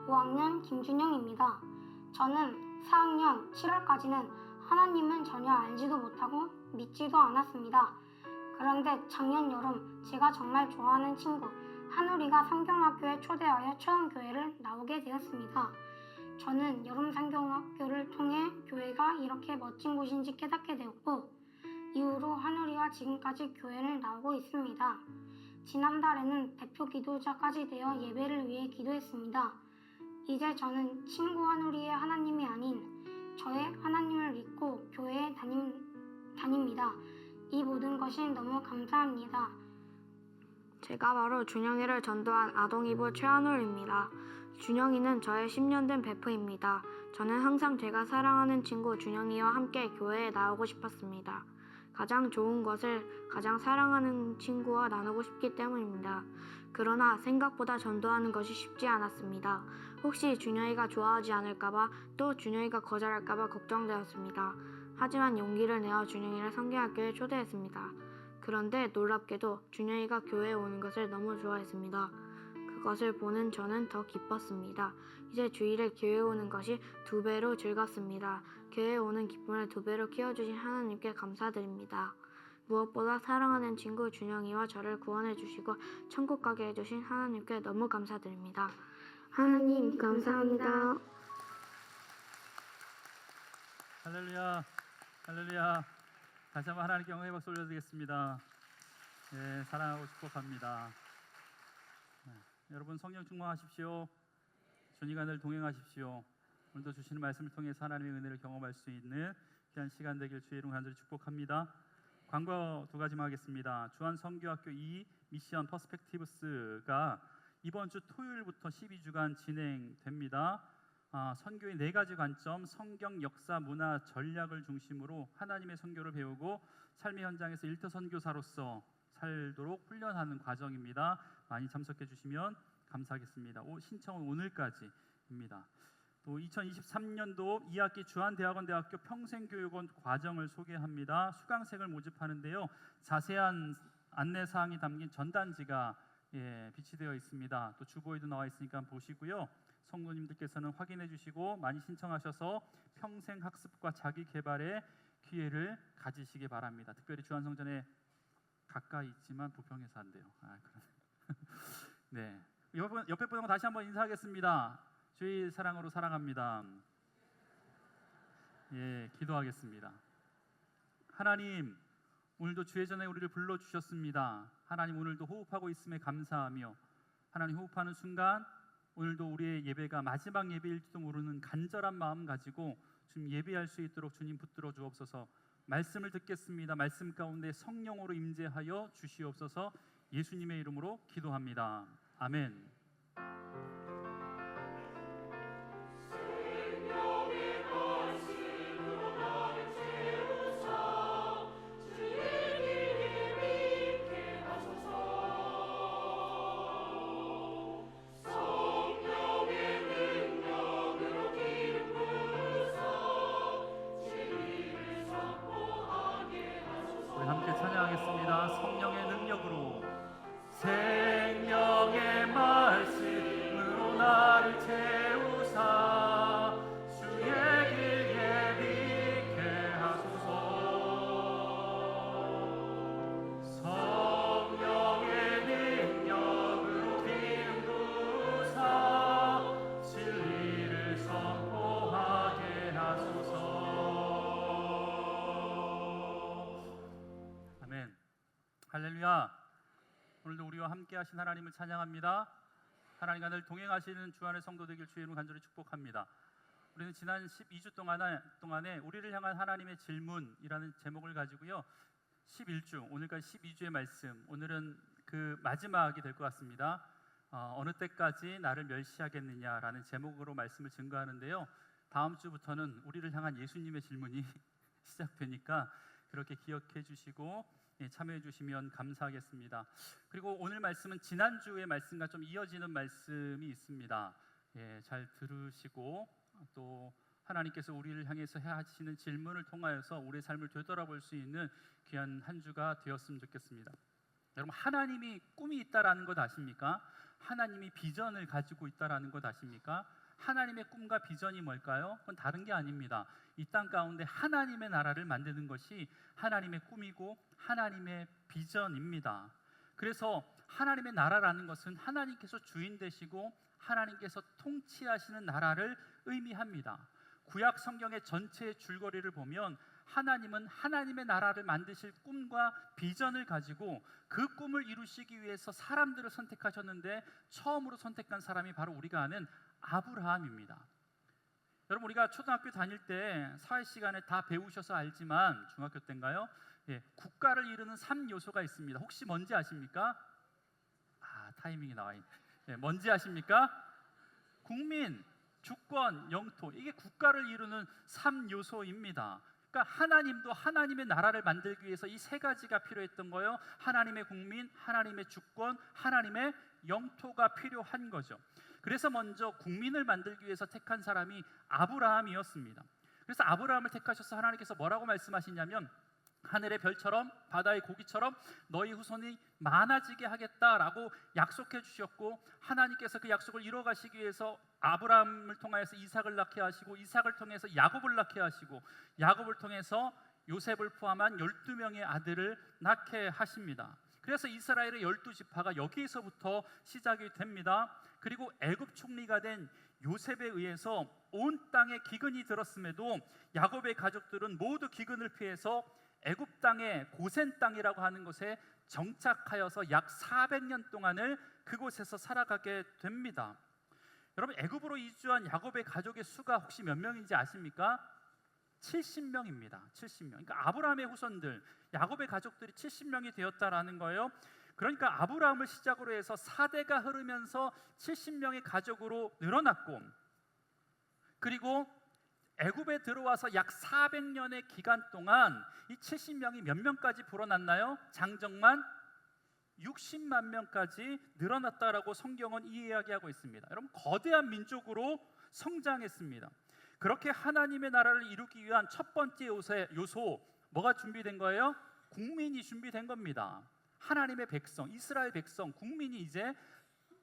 5학년 김준영입니다. 저는 4학년 7월까지는 하나님은 전혀 알지도 못하고 믿지도 않았습니다. 그런데 작년 여름 제가 정말 좋아하는 친구 한우리가 성경학교에 초대하여 처음 교회를 나오게 되었습니다. 저는 여름 성경학교를 통해 교회가 이렇게 멋진 곳인지 깨닫게 되었고 이후로 한우리와 지금까지 교회를 나오고 있습니다. 지난달에는 대표 기도자까지 되어 예배를 위해 기도했습니다. 이제 저는 친구 한우리의 하나님이 아닌 저의 하나님을 믿고 교회에 다닙니다. 이 모든 것이 너무 감사합니다. 제가 바로 준영이를 전도한 아동이부 최한울입니다. 준영이는 저의 10년 된 베프입니다. 저는 항상 제가 사랑하는 친구 준영이와 함께 교회에 나오고 싶었습니다. 가장 좋은 것을 가장 사랑하는 친구와 나누고 싶기 때문입니다. 그러나 생각보다 전도하는 것이 쉽지 않았습니다. 혹시 준영이가 좋아하지 않을까봐 또 준영이가 거절할까봐 걱정되었습니다. 하지만 용기를 내어 준영이를 성경학교에 초대했습니다. 그런데 놀랍게도 준영이가 교회에 오는 것을 너무 좋아했습니다. 그것을 보는 저는 더 기뻤습니다. 이제 주일에 교회에 오는 것이 2배로 즐겁습니다. 교회에 오는 기쁨을 2배로 키워주신 하나님께 감사드립니다. 무엇보다 사랑하는 친구 준영이와 저를 구원해 주시고 천국 가게 해주신 하나님께 너무 감사드립니다. 하나님 감사합니다. 할렐루야, 할렐루야. 다시 한번 하나님께 영광의 박수 올려드리겠습니다. 예, 사랑하고 축복합니다. 여러분 성령 충만하십시오. 주님과 늘 동행하십시오. 오늘도 주시는 말씀을 통해서 하나님의 은혜를 경험할 수 있는 귀한 시간 되길 주의 이름 간절히 축복합니다. 광고 2가지만 하겠습니다. 주한 선교학교 2 미션 퍼스펙티브스가 이번 주 토요일부터 12주간 진행됩니다. 선교의 4가지 관점, 성경, 역사, 문화, 전략을 중심으로 하나님의 선교를 배우고 삶의 현장에서 일터 선교사로서 살도록 훈련하는 과정입니다. 많이 참석해 주시면 감사하겠습니다. 신청은 오늘까지입니다. 또 2023년도 2학기 주한대학원대학교 평생교육원 과정을 소개합니다. 수강생을 모집하는데요. 자세한 안내사항이 담긴 전단지가 비치되어 있습니다. 또 주보에도 나와 있으니까 보시고요. 성도님들께서는 확인해 주시고 많이 신청하셔서 평생 학습과 자기 개발의 기회를 가지시기 바랍니다. 특별히 주한성전에 가까이 있지만 부평에서 안 돼요. 네, 옆에 분하고 다시 한번 인사하겠습니다. 주의 사랑으로 사랑합니다. 예, 기도하겠습니다. 하나님, 오늘도 주의 전에 우리를 불러주셨습니다. 하나님, 오늘도 호흡하고 있음에 감사하며 하나님 호흡하는 순간 오늘도 우리의 예배가 마지막 예배일지도 모르는 간절한 마음 가지고 주님 예배할 수 있도록 주님 붙들어 주옵소서. 말씀을 듣겠습니다. 말씀 가운데 성령으로 임재하여 주시옵소서. 예수님의 이름으로 기도합니다. 아멘. 함께 찬양하겠습니다. 성령의 능력으로 생명의 말 할렐루야. 오늘도 우리와 함께 하신 하나님을 찬양합니다. 하나님과 늘 동행하시는 주안의 성도 되길 주의 이름으로 간절히 축복합니다. 우리는 지난 12주 동안에 우리를 향한 하나님의 질문이라는 제목을 가지고요. 11주, 오늘까지 12주의 말씀, 오늘은 그 마지막이 될 것 같습니다. 어느 때까지 나를 멸시하겠느냐라는 제목으로 말씀을 증거하는데요. 다음 주부터는 우리를 향한 예수님의 질문이 시작되니까 그렇게 기억해 주시고 참여해 주시면 감사하겠습니다. 그리고 오늘 말씀은 지난주의 말씀과 좀 이어지는 말씀이 있습니다. 잘 들으시고 또 하나님께서 우리를 향해서 하시는 질문을 통하여서 우리의 삶을 되돌아볼 수 있는 귀한 한 주가 되었으면 좋겠습니다. 여러분, 하나님이 꿈이 있다라는 것 아십니까? 하나님이 비전을 가지고 있다라는 것 아십니까? 하나님의 꿈과 비전이 뭘까요? 그건 다른 게 아닙니다. 이 땅 가운데 하나님의 나라를 만드는 것이 하나님의 꿈이고 하나님의 비전입니다. 그래서 하나님의 나라라는 것은 하나님께서 주인 되시고 하나님께서 통치하시는 나라를 의미합니다. 구약 성경의 전체의 줄거리를 보면 하나님은 하나님의 나라를 만드실 꿈과 비전을 가지고 그 꿈을 이루시기 위해서 사람들을 선택하셨는데 처음으로 선택한 사람이 바로 우리가 아는 아브라함입니다. 여러분, 우리가 초등학교 다닐 때 사회 시간에 다 배우셔서 알지만 중학교 때인가요? 국가를 이루는 3요소가 있습니다. 혹시 뭔지 아십니까? 타이밍이 나와 있네. 뭔지 아십니까? 국민, 주권, 영토, 이게 국가를 이루는 3요소입니다. 그러니까 하나님도 하나님의 나라를 만들기 위해서 이 세 가지가 필요했던 거예요. 하나님의 국민, 하나님의 주권, 하나님의 영토가 필요한 거죠. 그래서 먼저 국민을 만들기 위해서 택한 사람이 아브라함이었습니다. 그래서 아브라함을 택하셔서 하나님께서 뭐라고 말씀하시냐면 하늘의 별처럼 바다의 고기처럼 너희 후손이 많아지게 하겠다라고 약속해 주셨고, 하나님께서 그 약속을 이뤄가시기 위해서 아브라함을 통해서 이삭을 낳게 하시고, 이삭을 통해서 야곱을 낳게 하시고, 야곱을 통해서 요셉을 포함한 12명의 아들을 낳게 하십니다. 그래서 이스라엘의 12지파가 여기에서부터 시작이 됩니다. 그리고 애굽 총리가 된 요셉에 의해서 온 땅에 기근이 들었음에도 야곱의 가족들은 모두 기근을 피해서 애굽 땅의 고센 땅이라고 하는 곳에 정착하여서 약 400년 동안을 그곳에서 살아가게 됩니다. 여러분, 애굽으로 이주한 야곱의 가족의 수가 혹시 몇 명인지 아십니까? 70명입니다. 70명. 그러니까 아브라함의 후손들, 야곱의 가족들이 70명이 되었다라는 거예요. 그러니까 아브라함을 시작으로 해서 4대가 흐르면서 70명의 가족으로 늘어났고, 그리고 애굽에 들어와서 약 400년의 기간 동안 이 70명이 몇 명까지 불어났나요? 장정만 60만 명까지 늘어났다라고 성경은 이야기하고 있습니다. 여러분, 거대한 민족으로 성장했습니다. 그렇게 하나님의 나라를 이루기 위한 첫 번째 요소, 뭐가 준비된 거예요? 국민이 준비된 겁니다. 하나님의 백성, 이스라엘 백성, 국민이 이제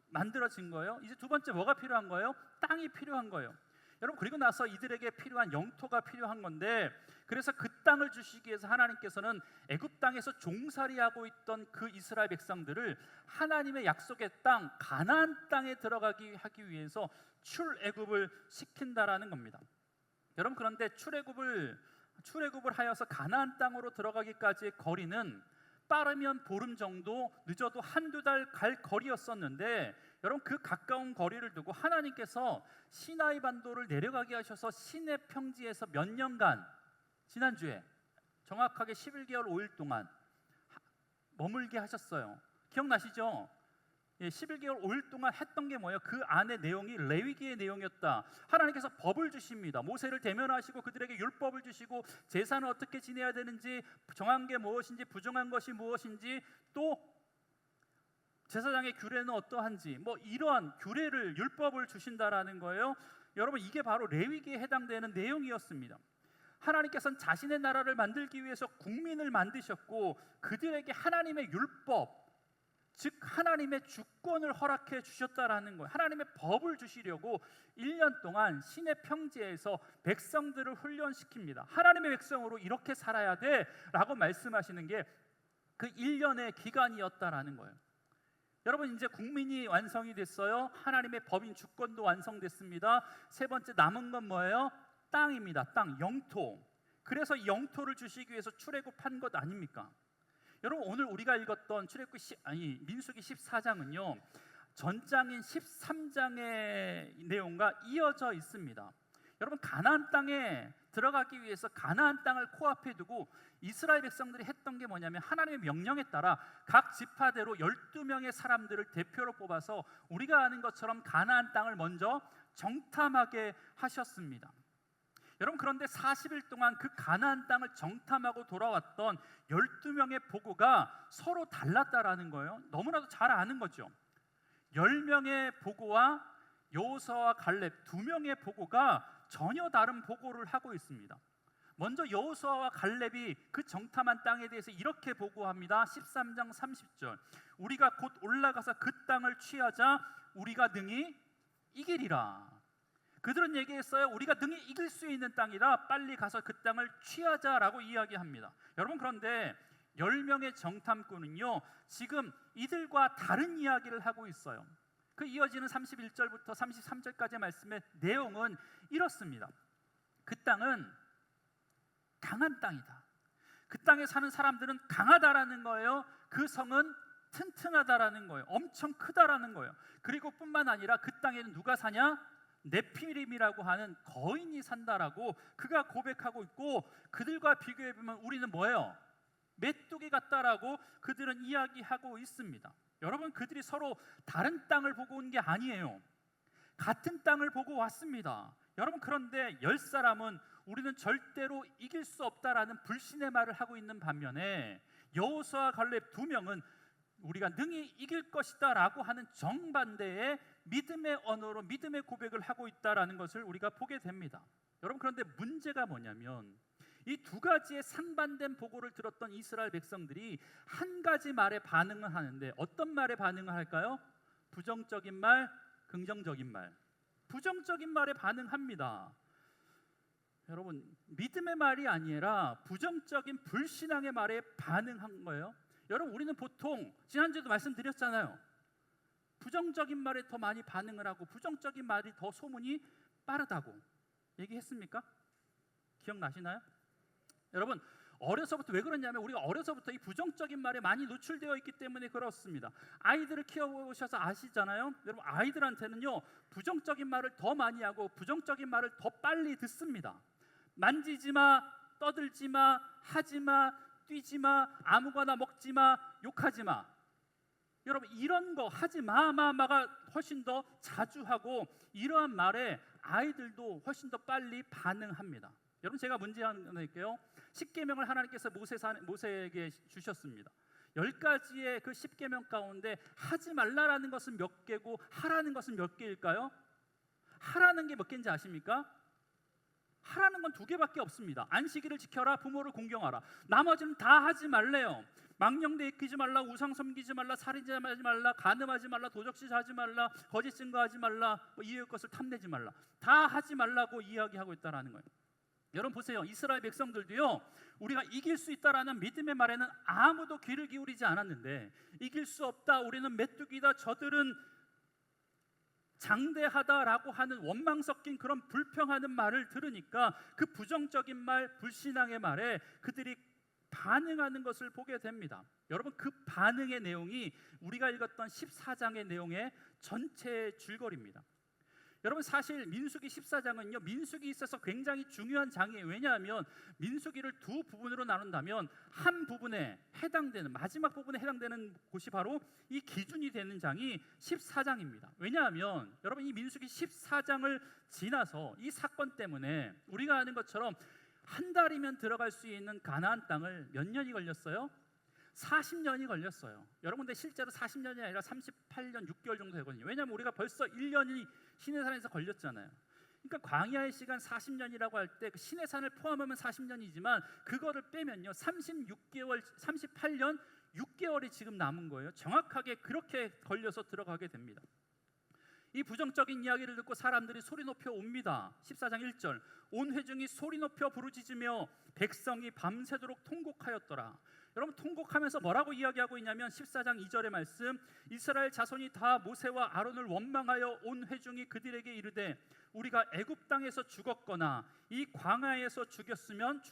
만들어진 거예요. 이제 두 번째 뭐가 필요한 거예요? 땅이 필요한 거예요. 여러분, 그리고 나서 이들에게 필요한 영토가 필요한 건데, 그래서 그 땅을 주시기 위해서 하나님께서는 애굽 땅에서 종살이하고 있던 그 이스라엘 백성들을 하나님의 약속의 땅 가나안 땅에 들어가기 하기 위해서 출애굽을 시킨다라는 겁니다. 여러분, 그런데 출애굽을 하여서 가나안 땅으로 들어가기까지의 거리는 빠르면 보름 정도, 늦어도 한두 달 갈 거리였었는데, 여러분, 그 가까운 거리를 두고 하나님께서 시나이 반도를 내려가게 하셔서 시내 평지에서 몇 년간, 지난주에 정확하게 11개월 5일 동안 머물게 하셨어요. 기억나시죠? 11개월 5일 동안 했던 게 뭐예요? 그 안의 내용이 레위기의 내용이었다. 하나님께서 법을 주십니다. 모세를 대면하시고 그들에게 율법을 주시고 제사는 어떻게 지내야 되는지, 정한 게 무엇인지, 부정한 것이 무엇인지, 또 제사장의 규례는 어떠한지, 이러한 규례를, 율법을 주신다라는 거예요. 여러분, 이게 바로 레위기에 해당되는 내용이었습니다. 하나님께서는 자신의 나라를 만들기 위해서 국민을 만드셨고, 그들에게 하나님의 율법, 즉 하나님의 주권을 허락해 주셨다라는 거예요. 하나님의 법을 주시려고 1년 동안 시내 평지에서 백성들을 훈련시킵니다. 하나님의 백성으로 이렇게 살아야 돼라고 말씀하시는 게 그 1년의 기간이었다라는 거예요. 여러분, 이제 국민이 완성이 됐어요. 하나님의 법인 주권도 완성됐습니다. 세 번째 남은 건 뭐예요? 땅입니다. 땅, 영토. 그래서 영토를 주시기 위해서 출애굽한 것 아닙니까? 여러분 오늘 우리가 읽었던 민수기 14장은요. 전장인 13장의 내용과 이어져 있습니다. 여러분 가나안 땅에 들어가기 위해서 가나안 땅을 코앞에 두고 이스라엘 백성들이 했던 게 뭐냐면 하나님의 명령에 따라 각 지파대로 12명의 사람들을 대표로 뽑아서 우리가 아는 것처럼 가나안 땅을 먼저 정탐하게 하셨습니다. 여러분 그런데 40일 동안 그 가나안 땅을 정탐하고 돌아왔던 12명의 보고가 서로 달랐다라는 거예요. 너무나도 잘 아는 거죠. 10명의 보고와 여호수아와 갈렙 2명의 보고가 전혀 다른 보고를 하고 있습니다. 먼저 여호수아와 갈렙이 그 정탐한 땅에 대해서 이렇게 보고합니다. 13장 30절. 우리가 곧 올라가서 그 땅을 취하자 우리가 능히 이기리라. 그들은 얘기했어요. 우리가 능히 이길 수 있는 땅이라 빨리 가서 그 땅을 취하자라고 이야기합니다. 여러분 그런데 10명의 정탐꾼은요 지금 이들과 다른 이야기를 하고 있어요. 그 이어지는 31절부터 33절까지의 말씀의 내용은 이렇습니다. 그 땅은 강한 땅이다. 그 땅에 사는 사람들은 강하다라는 거예요. 그 성은 튼튼하다라는 거예요. 엄청 크다라는 거예요. 그리고 뿐만 아니라 그 땅에는 누가 사냐? 네피림이라고 하는 거인이 산다라고 그가 고백하고 있고, 그들과 비교해 보면 우리는 뭐예요? 메뚜기 같다라고 그들은 이야기하고 있습니다. 여러분 그들이 서로 다른 땅을 보고 온 게 아니에요. 같은 땅을 보고 왔습니다. 여러분 그런데 10사람은 우리는 절대로 이길 수 없다라는 불신의 말을 하고 있는 반면에 여호수아와 갈렙 2명은 우리가 능히 이길 것이다 라고 하는 정반대의 믿음의 언어로 믿음의 고백을 하고 있다라는 것을 우리가 보게 됩니다. 여러분 그런데 문제가 뭐냐면 이 두 가지의 상반된 보고를 들었던 이스라엘 백성들이 한 가지 말에 반응을 하는데 어떤 말에 반응을 할까요? 부정적인 말, 긍정적인 말. 부정적인 말에 반응합니다. 여러분 믿음의 말이 아니라 부정적인 불신앙의 말에 반응한 거예요. 여러분 우리는 보통 지난주에도 말씀드렸잖아요. 부정적인 말에 더 많이 반응을 하고 부정적인 말이 더 소문이 빠르다고 얘기했습니까? 기억나시나요? 여러분 어려서부터 왜 그러냐면 우리가 어려서부터 이 부정적인 말에 많이 노출되어 있기 때문에 그렇습니다. 아이들을 키워보셔서 아시잖아요. 여러분 아이들한테는요 부정적인 말을 더 많이 하고 부정적인 말을 더 빨리 듣습니다. 만지지 마, 떠들지 마, 하지 마, 뛰지 마, 아무거나 먹지 마, 욕하지 마. 여러분 이런 거 하지 마가 훨씬 더 자주 하고 이러한 말에 아이들도 훨씬 더 빨리 반응합니다. 여러분 제가 문제 하나 낼게요. 10계명을 하나님께서 모세에게 주셨습니다. 10가지의 그 10계명 가운데 하지 말라라는 것은 몇 개고 하라는 것은 몇 개일까요? 하라는 게 몇 개인지 아십니까? 하라는 건 2개밖에 없습니다. 안식일을 지켜라, 부모를 공경하라. 나머지는 다 하지 말래요. 망령되 익히지 말라, 우상 섬기지 말라, 살인하지 말라, 간음하지 말라, 도적질 하지 말라, 거짓 증거하지 말라, 이웃 것을 탐내지 말라. 다 하지 말라고 이야기하고 있다라는 거예요. 여러분 보세요. 이스라엘 백성들도요 우리가 이길 수 있다라는 믿음의 말에는 아무도 귀를 기울이지 않았는데 이길 수 없다, 우리는 메뚜기다, 저들은 장대하다라고 하는 원망 섞인 그런 불평하는 말을 들으니까 그 부정적인 말, 불신앙의 말에 그들이 반응하는 것을 보게 됩니다. 여러분 그 반응의 내용이 우리가 읽었던 14장의 내용의 전체의 줄거리입니다. 여러분 사실 민수기 14장은요 민수기에 있어서 굉장히 중요한 장이에요. 왜냐하면 민수기를 두 부분으로 나눈다면 한 부분에 해당되는 마지막 부분에 해당되는 곳이 바로 이 기준이 되는 장이 14장입니다. 왜냐하면 여러분 이 민수기 14장을 지나서 이 사건 때문에 우리가 아는 것처럼 한 달이면 들어갈 수 있는 가나안 땅을 몇 년이 걸렸어요? 40년이 걸렸어요. 여러분 근데 실제로 40년이 아니라 38년 6개월 정도 되거든요. 왜냐하면 우리가 벌써 1년이 시내산에서 걸렸잖아요. 그러니까 광야의 시간 40년이라고 할 때 그 시내산을 포함하면 40년이지만 그거를 빼면요 38년 6개월이 지금 남은 거예요. 정확하게 그렇게 걸려서 들어가게 됩니다. 이 부정적인 이야기를 듣고 사람들이 소리 높여 옵니다. 14장 1절 온 회중이 소리 높여 부르짖으며 백성이 밤새도록 통곡하였더라. 여러분 통곡하면서 뭐라고 이야기하고 있냐면 14장 2절의 말씀 이스라엘 자손이 다 모세와 아론을 원망하여 온 회중이 그들에게 이르되 우리가 애굽 땅에서 죽었거나 이 광야에서 죽었으면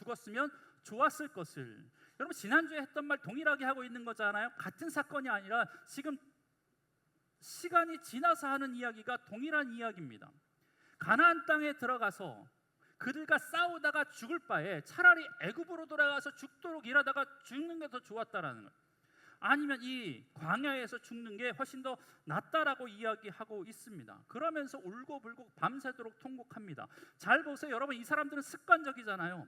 좋았을 것을. 여러분 지난주에 했던 말 동일하게 하고 있는 거잖아요. 같은 사건이 아니라 지금 시간이 지나서 하는 이야기가 동일한 이야기입니다. 가나안 땅에 들어가서 그들과 싸우다가 죽을 바에 차라리 애굽으로 돌아가서 죽도록 일하다가 죽는 게 더 좋았다라는 거예요. 아니면 이 광야에서 죽는 게 훨씬 더 낫다라고 이야기하고 있습니다. 그러면서 울고불고 밤새도록 통곡합니다. 잘 보세요. 여러분 이 사람들은 습관적이잖아요.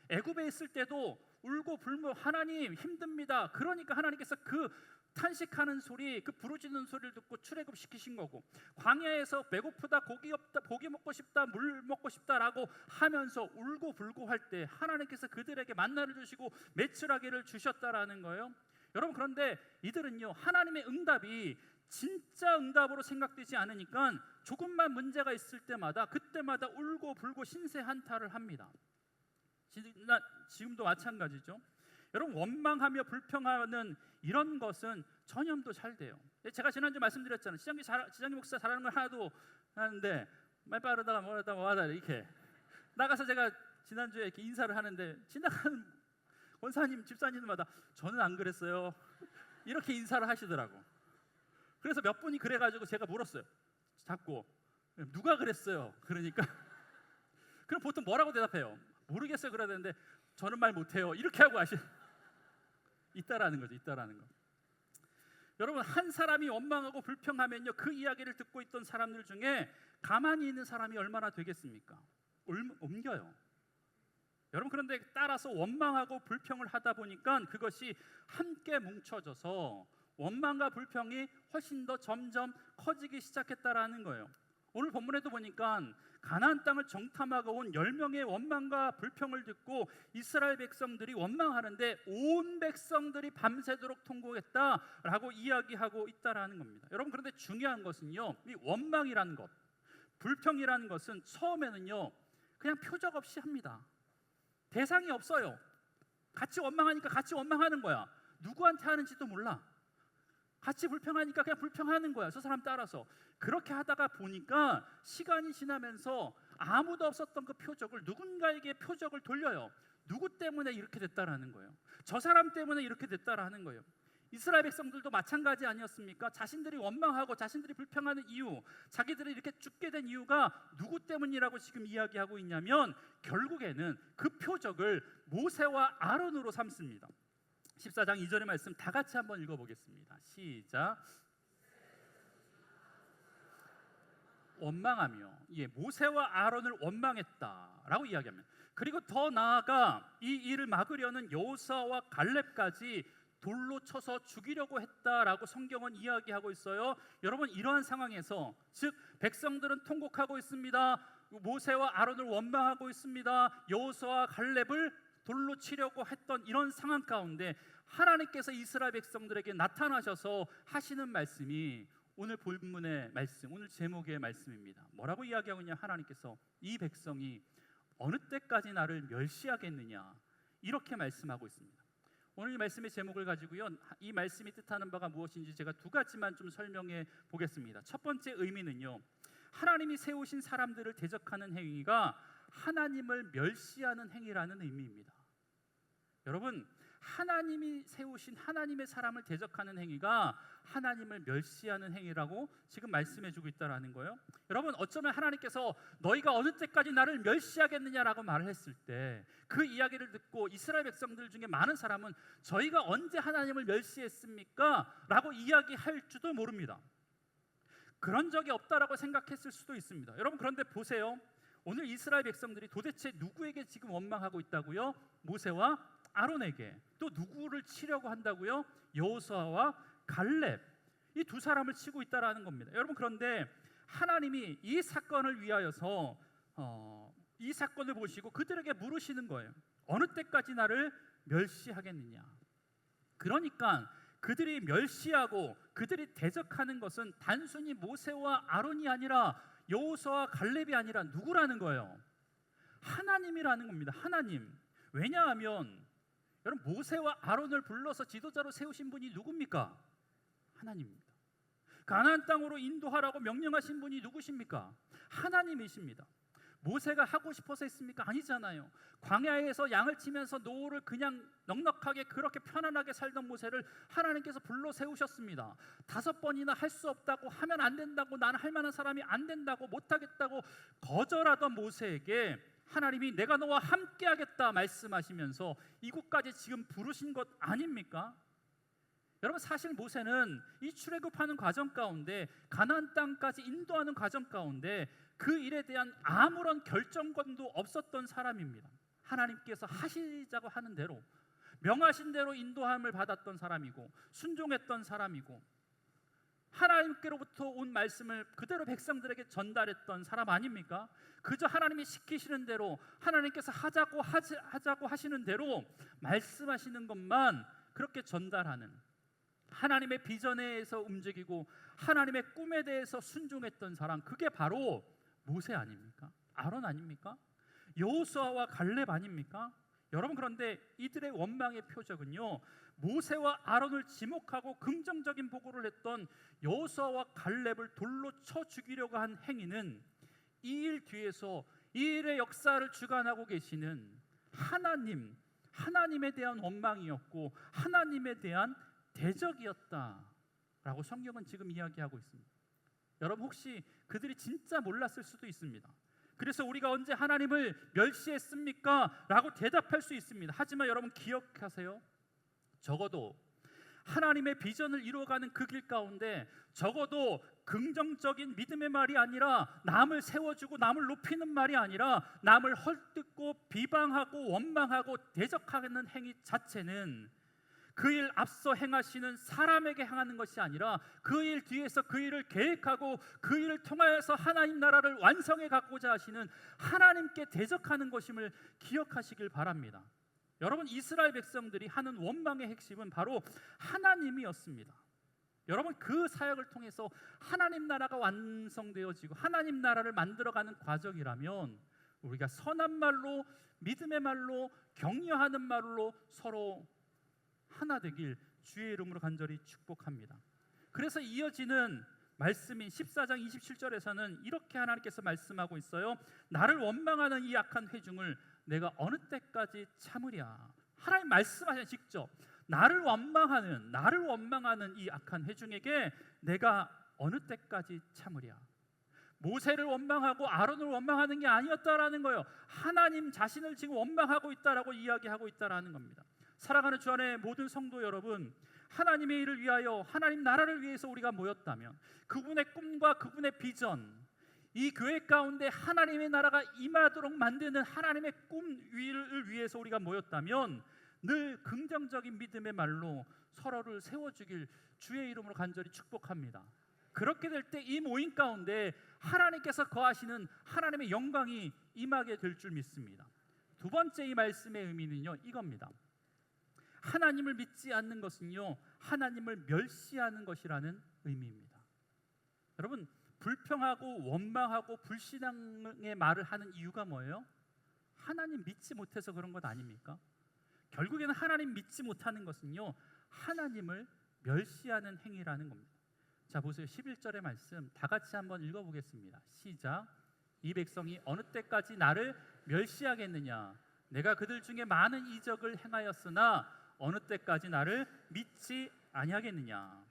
애굽에 있을 때도 울고불고 하나님 힘듭니다. 그러니까 하나님께서 그 탄식하는 소리, 그 부르짖는 소리를 듣고 출애굽시키신 거고, 광야에서 배고프다, 고기 없다, 고기 먹고 싶다, 물 먹고 싶다라고 하면서 울고불고 할 때 하나님께서 그들에게 만나를 주시고 메추라기를 주셨다라는 거예요. 여러분 그런데 이들은요 하나님의 응답이 진짜 응답으로 생각되지 않으니까 조금만 문제가 있을 때마다 그때마다 울고불고 신세한탄을 합니다. 지금도 마찬가지죠. 여러분 원망하며 불평하는 이런 것은 전염도 잘 돼요. 제가 지난주 말씀드렸잖아요. 지장기 목사 잘하는 걸 하나도 하는데 말 빠르다가 뭐하다 이렇게 나가서 제가 지난주에 이렇게 인사를 하는데 지나가는 원사님 집사님마다 저는 안 그랬어요 이렇게 인사를 하시더라고. 그래서 몇 분이 그래가지고 제가 물었어요. 자꾸 누가 그랬어요? 그러니까 그럼 보통 뭐라고 대답해요? 모르겠어요 그래야 되는데 저는 말 못해요 이렇게 하고 있다라는 거죠. 있다라는 거. 여러분 한 사람이 원망하고 불평하면요 그 이야기를 듣고 있던 사람들 중에 가만히 있는 사람이 얼마나 되겠습니까? 옮겨요. 여러분 그런데 따라서 원망하고 불평을 하다 보니까 그것이 함께 뭉쳐져서 원망과 불평이 훨씬 더 점점 커지기 시작했다라는 거예요. 오늘 본문에도 보니까 가나안 땅을 정탐하고 온 10명의 원망과 불평을 듣고 이스라엘 백성들이 원망하는데 온 백성들이 밤새도록 통곡했다라고 이야기하고 있다라는 겁니다. 여러분 그런데 중요한 것은요 이 원망이라는 것, 불평이라는 것은 처음에는요 그냥 표적 없이 합니다. 대상이 없어요. 같이 원망하니까 같이 원망하는 거야. 누구한테 하는지도 몰라. 같이 불평하니까 그냥 불평하는 거야. 저 사람 따라서. 그렇게 하다가 보니까 시간이 지나면서 아무도 없었던 그 표적을 누군가에게 표적을 돌려요. 누구 때문에 이렇게 됐다라는 거예요. 저 사람 때문에 이렇게 됐다라는 거예요. 이스라엘 백성들도 마찬가지 아니었습니까? 자신들이 원망하고 자신들이 불평하는 이유, 자기들이 이렇게 죽게 된 이유가 누구 때문이라고 지금 이야기하고 있냐면 결국에는 그 표적을 모세와 아론으로 삼습니다. 14장 2절의 말씀 다 같이 한번 읽어보겠습니다. 시작. 원망하며 모세와 아론을 원망했다라고 이야기합니다. 그리고 더 나아가 이 일을 막으려는 여호수아와 갈렙까지 돌로 쳐서 죽이려고 했다라고 성경은 이야기하고 있어요. 여러분 이러한 상황에서 즉 백성들은 통곡하고 있습니다. 모세와 아론을 원망하고 있습니다. 여호수아와 갈렙을 돌로 치려고 했던 이런 상황 가운데 하나님께서 이스라엘 백성들에게 나타나셔서 하시는 말씀이 오늘 본문의 말씀, 오늘 제목의 말씀입니다. 뭐라고 이야기하고 있냐? 하나님께서 이 백성이 어느 때까지 나를 멸시하겠느냐 이렇게 말씀하고 있습니다. 오늘 이 말씀의 제목을 가지고요 이 말씀이 뜻하는 바가 무엇인지 제가 두 가지만 좀 설명해 보겠습니다. 첫 번째 의미는요 하나님이 세우신 사람들을 대적하는 행위가 하나님을 멸시하는 행위라는 의미입니다. 여러분 하나님이 세우신 하나님의 사람을 대적하는 행위가 하나님을 멸시하는 행위라고 지금 말씀해주고 있다라는 거예요. 여러분 어쩌면 하나님께서 너희가 어느 때까지 나를 멸시하겠느냐라고 말을 했을 때 그 이야기를 듣고 이스라엘 백성들 중에 많은 사람은 저희가 언제 하나님을 멸시했습니까? 라고 이야기할지도 모릅니다. 그런 적이 없다라고 생각했을 수도 있습니다. 여러분 그런데 보세요. 오늘 이스라엘 백성들이 도대체 누구에게 지금 원망하고 있다고요? 모세와 아론에게. 또 누구를 치려고 한다고요? 여호수아와 갈렙. 이 두 사람을 치고 있다라는 겁니다. 여러분 그런데 하나님이 이 사건을 위하여서 이 사건을 보시고 그들에게 물으시는 거예요. 어느 때까지 나를 멸시하겠느냐? 그러니까 그들이 멸시하고 그들이 대적하는 것은 단순히 모세와 아론이 아니라 여호수아와 갈렙이 아니라 누구라는 거예요? 하나님이라는 겁니다. 하나님. 왜냐하면 여러분 모세와 아론을 불러서 지도자로 세우신 분이 누굽니까? 하나님입니다. 가나안 땅으로 인도하라고 명령하신 분이 누구십니까? 하나님이십니다. 모세가 하고 싶어서 했습니까? 아니잖아요. 광야에서 양을 치면서 노를 그냥 넉넉하게 그렇게 편안하게 살던 모세를 하나님께서 불러 세우셨습니다. 5번이나 할 수 없다고, 하면 안 된다고, 나는 할 만한 사람이 안 된다고, 못하겠다고 거절하던 모세에게 하나님이 내가 너와 함께하겠다 말씀하시면서 이곳까지 지금 부르신 것 아닙니까? 여러분, 사실 모세는 이 출애굽하는 과정 가운데, 가나안 땅까지 인도하는 과정 가운데 그 일에 대한 아무런 결정권도 없었던 사람입니다. 하나님께서 하시자고 하는 대로, 명하신 대로 인도함을 받았던 사람이고 순종했던 사람이고, 하나님께로부터 온 말씀을 그대로 백성들에게 전달했던 사람 아닙니까? 그저 하나님이 시키시는 대로, 하나님께서 하자고 하시는 대로 말씀하시는 것만 그렇게 전달하는, 하나님의 비전에 대해서 움직이고 하나님의 꿈에 대해서 순종했던 사람, 그게 바로 모세 아닙니까? 아론 아닙니까? 여호수아와 갈렙 아닙니까? 여러분, 그런데 이들의 원망의 표적은요, 모세와 아론을 지목하고 긍정적인 보고를 했던 여호수아와 갈렙을 돌로 쳐 죽이려고 한 행위는 이 일 뒤에서 이 일의 역사를 주관하고 계시는 하나님에 대한 원망이었고 하나님에 대한 대적이었다라고 성경은 지금 이야기하고 있습니다. 여러분, 혹시 그들이 진짜 몰랐을 수도 있습니다. 그래서 우리가 언제 하나님을 멸시했습니까? 라고 대답할 수 있습니다. 하지만 여러분 기억하세요. 적어도 하나님의 비전을 이루어가는 그 길 가운데 적어도 긍정적인 믿음의 말이 아니라, 남을 세워주고 남을 높이는 말이 아니라 남을 헐뜯고 비방하고 원망하고 대적하는 행위 자체는 그 일 앞서 행하시는 사람에게 행하는 것이 아니라 그 일 뒤에서 그 일을 계획하고 그 일을 통하여서 하나님 나라를 완성해 가고자 하시는 하나님께 대적하는 것임을 기억하시길 바랍니다. 여러분, 이스라엘 백성들이 하는 원망의 핵심은 바로 하나님이었습니다. 여러분, 그 사역을 통해서 하나님 나라가 완성되어지고 하나님 나라를 만들어가는 과정이라면 우리가 선한 말로, 믿음의 말로, 격려하는 말로 서로 하나 되길 주의 이름으로 간절히 축복합니다. 그래서 이어지는 말씀인 14장 27절에서는 이렇게 하나님께서 말씀하고 있어요. 나를 원망하는 이 악한 회중을 내가 어느 때까지 참으랴. 하나님 말씀하셔 직접. 나를 원망하는 이 악한 회중에게 내가 어느 때까지 참으랴. 모세를 원망하고 아론을 원망하는 게 아니었다라는 거예요. 하나님 자신을 지금 원망하고 있다라고 이야기하고 있다라는 겁니다. 사랑하는 주 안의 모든 성도 여러분, 하나님의 일을 위하여, 하나님 나라를 위해서 우리가 모였다면, 그분의 꿈과 그분의 비전, 이 교회 가운데 하나님의 나라가 임하도록 만드는 하나님의 꿈 위를 위해서 우리가 모였다면 늘 긍정적인 믿음의 말로 서로를 세워주길 주의 이름으로 간절히 축복합니다. 그렇게 될 때 이 모임 가운데 하나님께서 거하시는 하나님의 영광이 임하게 될 줄 믿습니다. 두 번째 이 말씀의 의미는요, 이겁니다. 하나님을 믿지 않는 것은요, 하나님을 멸시하는 것이라는 의미입니다. 여러분, 불평하고 원망하고 불신앙의 말을 하는 이유가 뭐예요? 하나님 믿지 못해서 그런 것 아닙니까? 결국에는 하나님 믿지 못하는 것은요, 하나님을 멸시하는 행위라는 겁니다. 자, 보세요. 11절의 말씀 다 같이 한번 읽어보겠습니다. 시작. 이 백성이 어느 때까지 나를 멸시하겠느냐? 내가 그들 중에 많은 이적을 행하였으나 어느 때까지 나를 믿지 아니하겠느냐?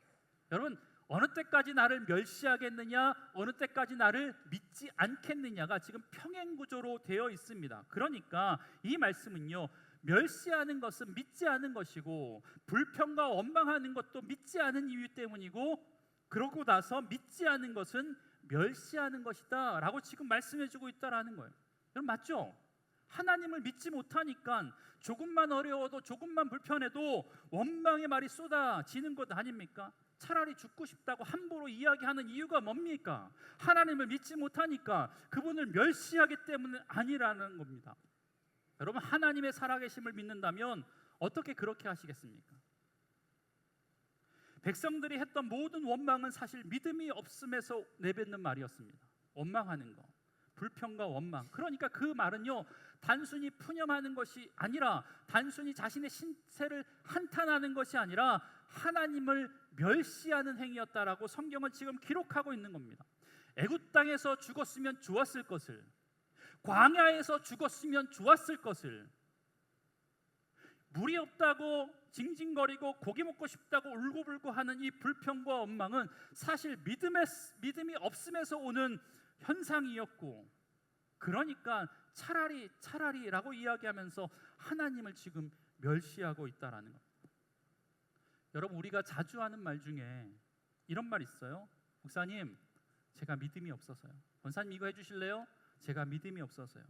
여러분, 어느 때까지 나를 멸시하겠느냐, 어느 때까지 나를 믿지 않겠느냐가 지금 평행구조로 되어 있습니다. 그러니까 이 말씀은요, 멸시하는 것은 믿지 않은 것이고, 불평과 원망하는 것도 믿지 않은 이유 때문이고, 그러고 나서 믿지 않은 것은 멸시하는 것이다 라고 지금 말씀해주고 있다라는 거예요. 여러분, 맞죠? 하나님을 믿지 못하니까 조금만 어려워도, 조금만 불편해도 원망의 말이 쏟아지는 것 아닙니까? 차라리 죽고 싶다고 함부로 이야기하는 이유가 뭡니까? 하나님을 믿지 못하니까, 그분을 멸시하기 때문은 아니라는 겁니다. 여러분, 하나님의 살아계심을 믿는다면 어떻게 그렇게 하시겠습니까? 백성들이 했던 모든 원망은 사실 믿음이 없음에서 내뱉는 말이었습니다. 원망하는 거, 불평과 원망. 그러니까 그 말은요, 단순히 푸념하는 것이 아니라, 단순히 자신의 신체를 한탄하는 것이 아니라 하나님을 멸시하는 행위였다라고 성경은 지금 기록하고 있는 겁니다. 애굽 땅에서 죽었으면 좋았을 것을, 광야에서 죽었으면 좋았을 것을, 물이 없다고 징징거리고 고기 먹고 싶다고 울고불고 하는 이 불평과 원망은 사실 믿음이 없음에서 오는 현상이었고, 그러니까 차라리라고 이야기하면서 하나님을 지금 멸시하고 있다라는 겁니다. 여러분, 우리가 자주 하는 말 중에 이런 말 있어요. 목사님, 제가 믿음이 없어서요. 권사님, 이거 해주실래요? 제가 믿음이 없어서요.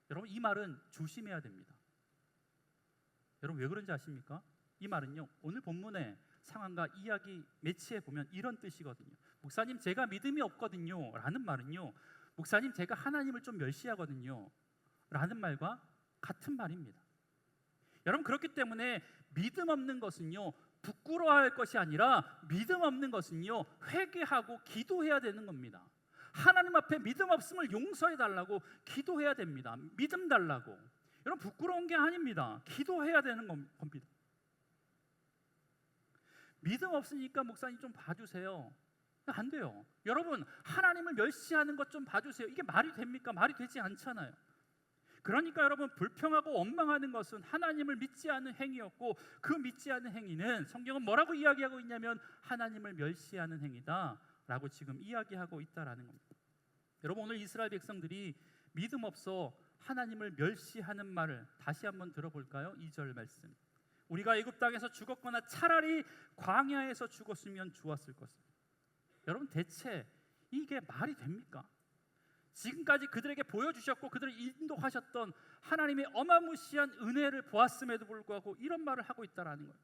여러분, 이 말은 조심해야 됩니다. 여러분, 왜 그런지 아십니까? 이 말은요, 오늘 본문의 상황과 이야기 매치해 보면 이런 뜻이거든요. 목사님, 제가 믿음이 없거든요 라는 말은요, 목사님, 제가 하나님을 좀 멸시하거든요 라는 말과 같은 말입니다. 여러분, 그렇기 때문에 믿음 없는 것은요, 부끄러워할 것이 아니라 믿음 없는 것은요, 회개하고 기도해야 되는 겁니다. 하나님 앞에 믿음 없음을 용서해 달라고 기도해야 됩니다. 믿음 달라고. 여러분, 부끄러운 게 아닙니다. 기도해야 되는 겁니다. 믿음 없으니까 목사님 좀 봐주세요. 안 돼요. 여러분, 하나님을 멸시하는 것 좀 봐주세요. 이게 말이 됩니까? 말이 되지 않잖아요. 그러니까 여러분, 불평하고 원망하는 것은 하나님을 믿지 않는 행위였고, 그 믿지 않는 행위는 성경은 뭐라고 이야기하고 있냐면 하나님을 멸시하는 행위다 라고 지금 이야기하고 있다라는 겁니다. 여러분, 오늘 이스라엘 백성들이 믿음 없어 하나님을 멸시하는 말을 다시 한번 들어볼까요? 2절 말씀. 우리가 애굽 땅에서 죽었거나 차라리 광야에서 죽었으면 좋았을 것입니다. 여러분, 대체 이게 말이 됩니까? 지금까지 그들에게 보여주셨고 그들을 인도하셨던 하나님의 어마무시한 은혜를 보았음에도 불구하고 이런 말을 하고 있다라는 거예요.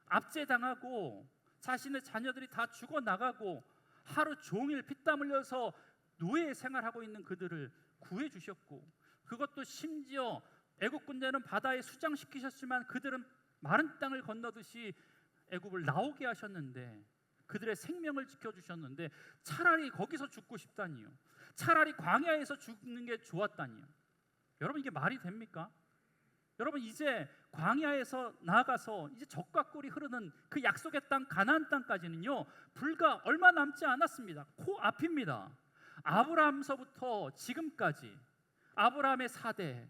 압제당하고 자신의 자녀들이 다 죽어나가고 하루 종일 피땀 흘려서 노예 생활하고 있는 그들을 구해주셨고, 그것도 심지어 애굽 군대는 바다에 수장시키셨지만 그들은 마른 땅을 건너듯이 애굽을 나오게 하셨는데, 그들의 생명을 지켜주셨는데 차라리 거기서 죽고 싶다니요, 차라리 광야에서 죽는 게 좋았다니요. 여러분, 이게 말이 됩니까? 여러분, 이제 광야에서 나아가서 이제 적과 꿀이 흐르는 그 약속의 땅 가나안 땅까지는요, 불과 얼마 남지 않았습니다. 코앞입니다. 아브라함서부터 지금까지 아브라함의 4대,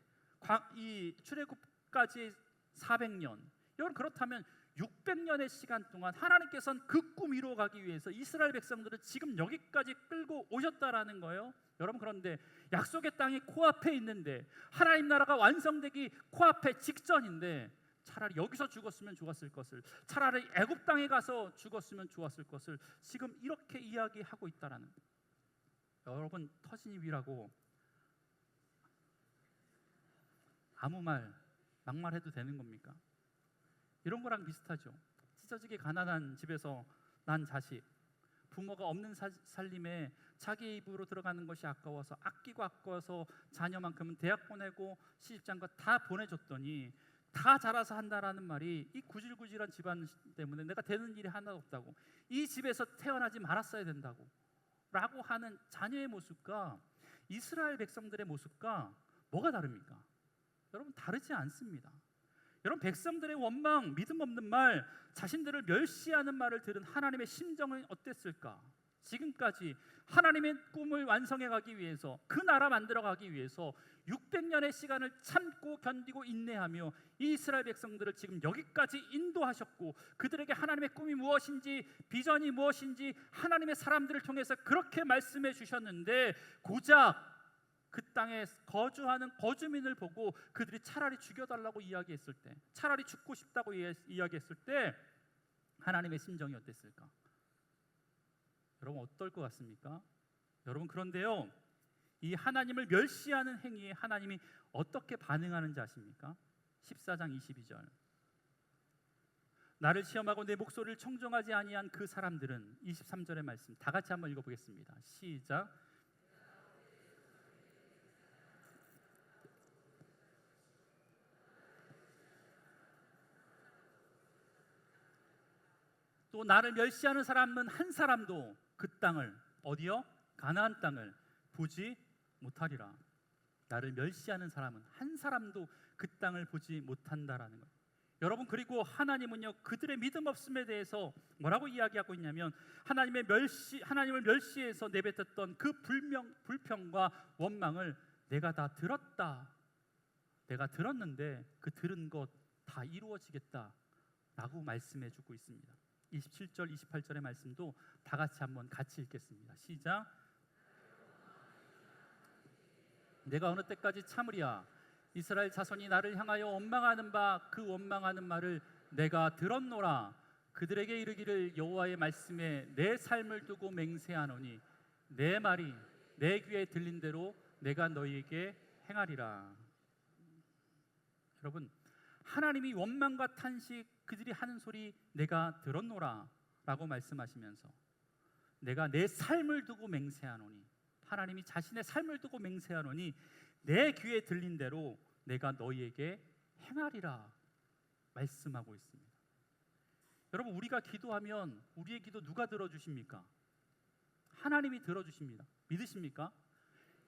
이 출애굽까지 400년. 여러분, 그렇다면 600년의 시간 동안 하나님께서는 그 꿈 이루어가기 위해서 이스라엘 백성들을 지금 여기까지 끌고 오셨다라는 거예요. 여러분, 그런데 약속의 땅이 코앞에 있는데, 하나님 나라가 완성되기 코앞에 직전인데, 차라리 여기서 죽었으면 좋았을 것을, 차라리 애굽 땅에 가서 죽었으면 좋았을 것을 지금 이렇게 이야기하고 있다라는 거예요. 여러분, 터진 입이라고 아무 말 막말해도 되는 겁니까? 이런 거랑 비슷하죠. 찢어지게 가난한 집에서 난 자식, 부모가 없는 살림에 자기 입으로 들어가는 것이 아까워서 아끼고 아까워서 자녀만큼은 대학 보내고 시집장가 다 보내줬더니 다 자라서 한다라는 말이, 이 구질구질한 집안 때문에 내가 되는 일이 하나도 없다고, 이 집에서 태어나지 말았어야 된다고 라고 하는 자녀의 모습과 이스라엘 백성들의 모습과 뭐가 다릅니까? 여러분, 다르지 않습니다. 여러분, 백성들의 원망, 믿음 없는 말, 자신들을 멸시하는 말을 들은 하나님의 심정은 어땠을까? 지금까지 하나님의 꿈을 완성해 가기 위해서, 그 나라 만들어 가기 위해서 600년의 시간을 참고 견디고 인내하며 이 이스라엘 백성들을 지금 여기까지 인도하셨고, 그들에게 하나님의 꿈이 무엇인지, 비전이 무엇인지 하나님의 사람들을 통해서 그렇게 말씀해 주셨는데, 고작 그 땅에 거주하는 거주민을 보고 그들이 차라리 죽여달라고 이야기했을 때, 차라리 죽고 싶다고 이야기했을 때 하나님의 심정이 어땠을까? 여러분, 어떨 것 같습니까? 여러분, 그런데요, 이 하나님을 멸시하는 행위에 하나님이 어떻게 반응하는지 아십니까? 14장 22절. 나를 시험하고 내 목소리를 청종하지 아니한 그 사람들은, 23절의 말씀 다 같이 한번 읽어보겠습니다. 시작. 또 나를 멸시하는 사람은 한 사람도 그 땅을, 어디요? 가나안 땅을 보지 못하리라. 나를 멸시하는 사람은 한 사람도 그 땅을 보지 못한다라는 거예요. 여러분, 그리고 하나님은요, 그들의 믿음 없음에 대해서 뭐라고 이야기하고 있냐면, 하나님을 멸시해서 내뱉었던 그 불평과 원망을 내가 다 들었다. 내가 들었는데 그 들은 것 다 이루어지겠다 라고 말씀해 주고 있습니다. 27절 28절의 말씀도 다 같이 읽겠습니다. 시작. 내가 어느 때까지 참으랴. 이스라엘 자손이 나를 향하여 원망하는 바 그 원망하는 말을 내가 들었노라. 그들에게 이르기를 여호와의 말씀에 내 삶을 두고 맹세하노니 내 말이 내 귀에 들린 대로 내가 너희에게 행하리라. 여러분, 하나님이 원망과 탄식 그들이 하는 소리 내가 들었노라 라고 말씀하시면서 내가 내 삶을 두고 맹세하노니, 하나님이 자신의 삶을 두고 맹세하노니 내 귀에 들린 대로 내가 너희에게 행하리라 말씀하고 있습니다. 여러분, 우리가 기도하면 우리의 기도 누가 들어주십니까? 하나님이 들어주십니다. 믿으십니까?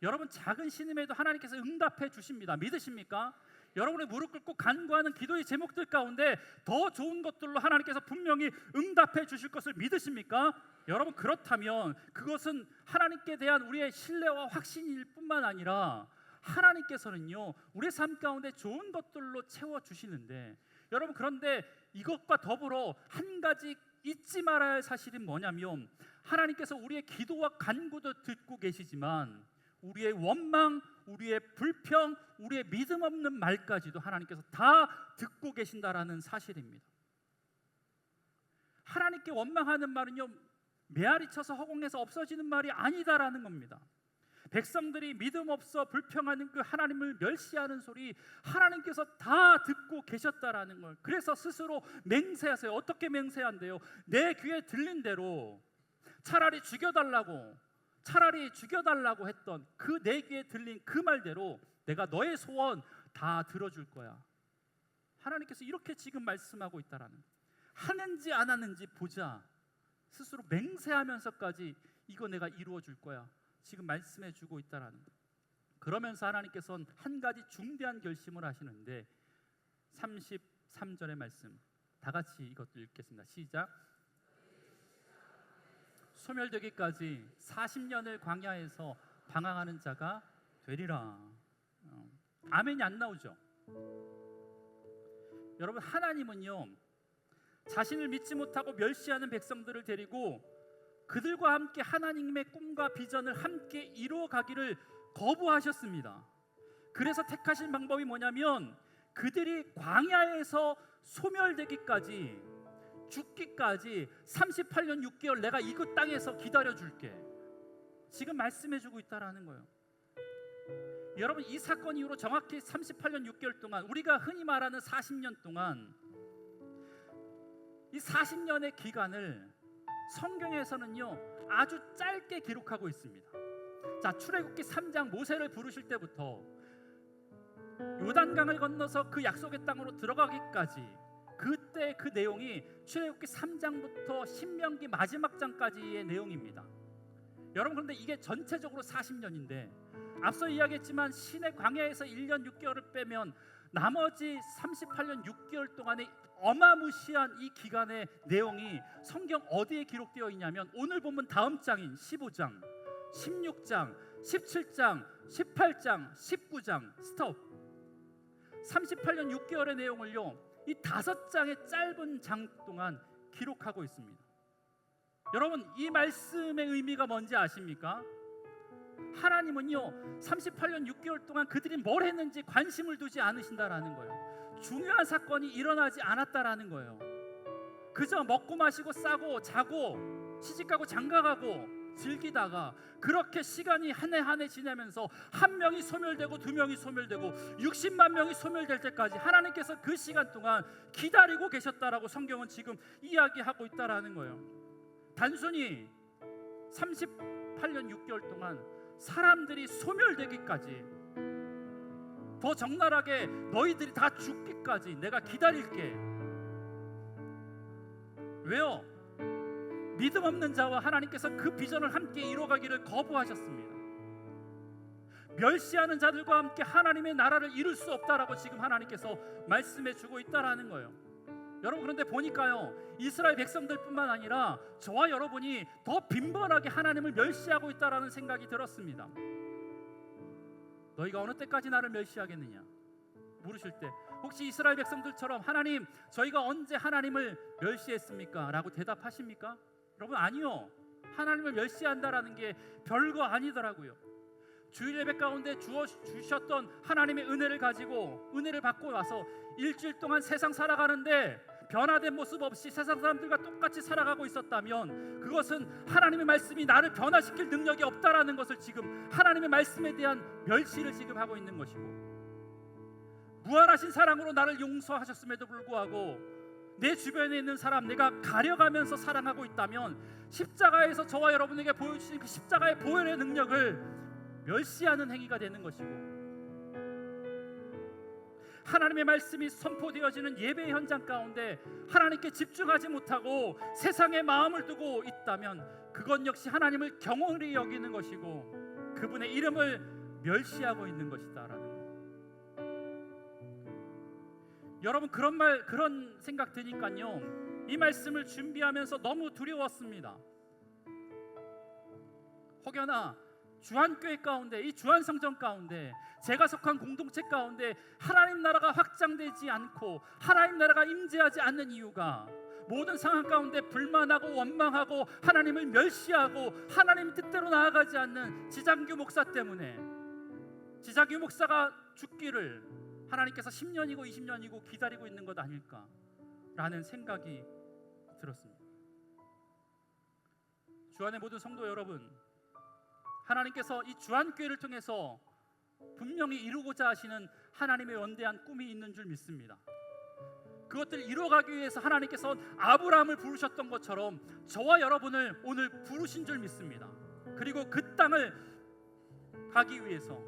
여러분, 작은 신음에도 하나님께서 응답해 주십니다. 믿으십니까? 여러분의 무릎 꿇고 간구하는 기도의 제목들 가운데 더 좋은 것들로 하나님께서 분명히 응답해 주실 것을 믿으십니까? 여러분, 그렇다면 그것은 하나님께 대한 우리의 신뢰와 확신일 뿐만 아니라 하나님께서는요 우리의 삶 가운데 좋은 것들로 채워주시는데, 여러분, 그런데 이것과 더불어 한 가지 잊지 말아야 할 사실은 뭐냐면, 하나님께서 우리의 기도와 간구도 듣고 계시지만 우리의 원망, 우리의 불평, 우리의 믿음 없는 말까지도 하나님께서 다 듣고 계신다라는 사실입니다. 하나님께 원망하는 말은요 메아리 쳐서 허공에서 없어지는 말이 아니다라는 겁니다. 백성들이 믿음 없어 불평하는 그 하나님을 멸시하는 소리 하나님께서 다 듣고 계셨다라는 걸, 그래서 스스로 맹세하세요. 어떻게 맹세한대요? 내 귀에 들린 대로 차라리 죽여달라고 했던 그 내 귀에 들린 그 말대로 내가 너의 소원 다 들어줄 거야. 하나님께서 이렇게 지금 말씀하고 있다라는 거예요. 하는지 안 하는지 보자. 스스로 맹세하면서까지 이거 내가 이루어 줄 거야 지금 말씀해 주고 있다라는 거예요. 그러면서 하나님께서는 한 가지 중대한 결심을 하시는데 33절의 말씀 다 같이 이것도 읽겠습니다. 시작. 소멸되기까지 40년을 광야에서 방황하는 자가 되리라. 아멘이 안 나오죠? 여러분, 하나님은요 자신을 믿지 못하고 멸시하는 백성들을 데리고 그들과 함께 하나님의 꿈과 비전을 함께 이루어가기를 거부하셨습니다. 그래서 택하신 방법이 뭐냐면 그들이 광야에서 소멸되기까지, 죽기까지 38년 6개월 내가 이그 땅에서 기다려줄게 지금 말씀해주고 있다라는 거예요. 여러분, 이 사건 이후로 정확히 38년 6개월 동안, 우리가 흔히 말하는 40년 동안, 이 40년의 기간을 성경에서는요 아주 짧게 기록하고 있습니다. 자, 출애굽기 3장 모세를 부르실 때부터 요단강을 건너서 그 약속의 땅으로 들어가기까지, 그때 그 내용이 출애굽기 3장부터 신명기 마지막 장까지의 내용입니다. 여러분, 그런데 이게 전체적으로 40년인데 앞서 이야기했지만 신의 광야에서 1년 6개월을 빼면 나머지 38년 6개월 동안의 어마무시한 이 기간의 내용이 성경 어디에 기록되어 있냐면 오늘 본문 다음 장인 15장, 16장, 17장, 18장, 19장 스톱. 38년 6개월의 내용을요 이 5장의 짧은 장 동안 기록하고 있습니다. 여러분, 이 말씀의 의미가 뭔지 아십니까? 하나님은요 38년 6개월 동안 그들이 뭘 했는지 관심을 두지 않으신다라는 거예요. 중요한 사건이 일어나지 않았다라는 거예요. 그저 먹고 마시고 싸고 자고 시집가고 장가가고 즐기다가 그렇게 시간이 한 해 한 해 지나면서 한 명이 소멸되고 두 명이 소멸되고 60만 명이 소멸될 때까지 하나님께서 그 시간 동안 기다리고 계셨다라고 성경은 지금 이야기하고 있다라는 거예요. 단순히 38년 6개월 동안 사람들이 소멸되기까지, 더 적나라하게 너희들이 다 죽기까지 내가 기다릴게. 왜요? 믿음 없는 자와 하나님께서 그 비전을 함께 이루어가기를 거부하셨습니다. 멸시하는 자들과 함께 하나님의 나라를 이룰 수 없다라고 지금 하나님께서 말씀해 주고 있다라는 거예요. 여러분, 그런데 보니까요 이스라엘 백성들뿐만 아니라 저와 여러분이 더 빈번하게 하나님을 멸시하고 있다라는 생각이 들었습니다. 너희가 어느 때까지 나를 멸시하겠느냐 물으실 때 혹시 이스라엘 백성들처럼 하나님 저희가 언제 하나님을 멸시했습니까? 라고 대답하십니까? 여러분 아니요. 하나님을 멸시한다라는 게 별거 아니더라고요. 주일 예배 가운데 주셨던 하나님의 은혜를 가지고 은혜를 받고 와서 일주일 동안 세상 살아가는데 변화된 모습 없이 세상 사람들과 똑같이 살아가고 있었다면 그것은 하나님의 말씀이 나를 변화시킬 능력이 없다라는 것을 지금 하나님의 말씀에 대한 멸시를 지금 하고 있는 것이고, 무한하신 사랑으로 나를 용서하셨음에도 불구하고 내 주변에 있는 사람 내가 가려가면서 사랑하고 있다면 십자가에서 저와 여러분에게 보여주신 그 십자가의 보혈의 능력을 멸시하는 행위가 되는 것이고, 하나님의 말씀이 선포되어지는 예배 현장 가운데 하나님께 집중하지 못하고 세상에 마음을 두고 있다면 그것 역시 하나님을 경홀히 여기는 것이고 그분의 이름을 멸시하고 있는 것이다라는 것. 여러분 그런 생각 드니까요 이 말씀을 준비하면서 너무 두려웠습니다. 혹여나 주한교회 가운데 이 주한성전 가운데 제가 속한 공동체 가운데 하나님 나라가 확장되지 않고 하나님 나라가 임재하지 않는 이유가 모든 상황 가운데 불만하고 원망하고 하나님을 멸시하고 하나님 뜻대로 나아가지 않는 지장규 목사 때문에 지장규 목사가 죽기를 하나님께서 10년이고 20년이고 기다리고 있는 것 아닐까라는 생각이 들었습니다. 주안의 모든 성도 여러분, 하나님께서 이 주안교회를 통해서 분명히 이루고자 하시는 하나님의 원대한 꿈이 있는 줄 믿습니다. 그것들을 이루어가기 위해서 하나님께서 아브라함을 부르셨던 것처럼 저와 여러분을 오늘 부르신 줄 믿습니다. 그리고 그 땅을 가기 위해서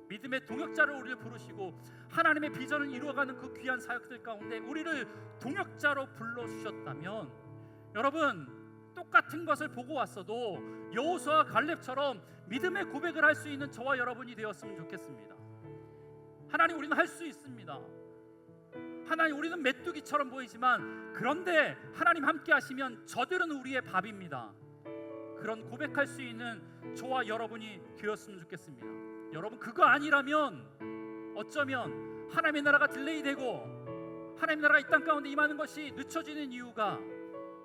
믿음의 동역자로 우리를 부르시고 하나님의 비전을 이루어가는 그 귀한 사역들 가운데 우리를 동역자로 불러주셨다면 여러분 똑같은 것을 보고 왔어도 여호수아와 갈렙처럼 믿음의 고백을 할 수 있는 저와 여러분이 되었으면 좋겠습니다. 하나님 우리는 할 수 있습니다. 하나님 우리는 메뚜기처럼 보이지만 그런데 하나님 함께 하시면 저들은 우리의 밥입니다. 그런 고백할 수 있는 저와 여러분이 되었으면 좋겠습니다. 여러분 그거 아니라면 어쩌면 하나님의 나라가 딜레이되고 하나님의 나라가 이 땅 가운데 임하는 것이 늦춰지는 이유가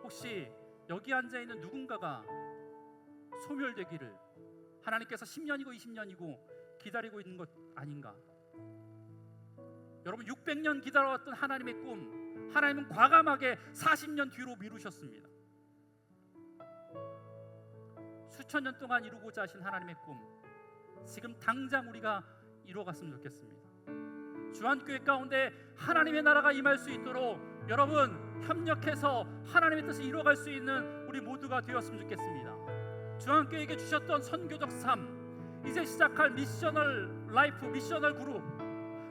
혹시 여기 앉아있는 누군가가 소멸되기를 하나님께서 10년이고 20년이고 기다리고 있는 것 아닌가? 여러분 600년 기다려왔던 하나님의 꿈 하나님은 과감하게 40년 뒤로 미루셨습니다. 수천 년 동안 이루고자 하신 하나님의 꿈 지금 당장 우리가 이루어갔으면 좋겠습니다. 주한교회 가운데 하나님의 나라가 임할 수 있도록 여러분 협력해서 하나님의 뜻을 이루어갈 수 있는 우리 모두가 되었으면 좋겠습니다. 주한교회에게 주셨던 선교적 삶, 이제 시작할 미셔널 라이프, 미셔널 그룹,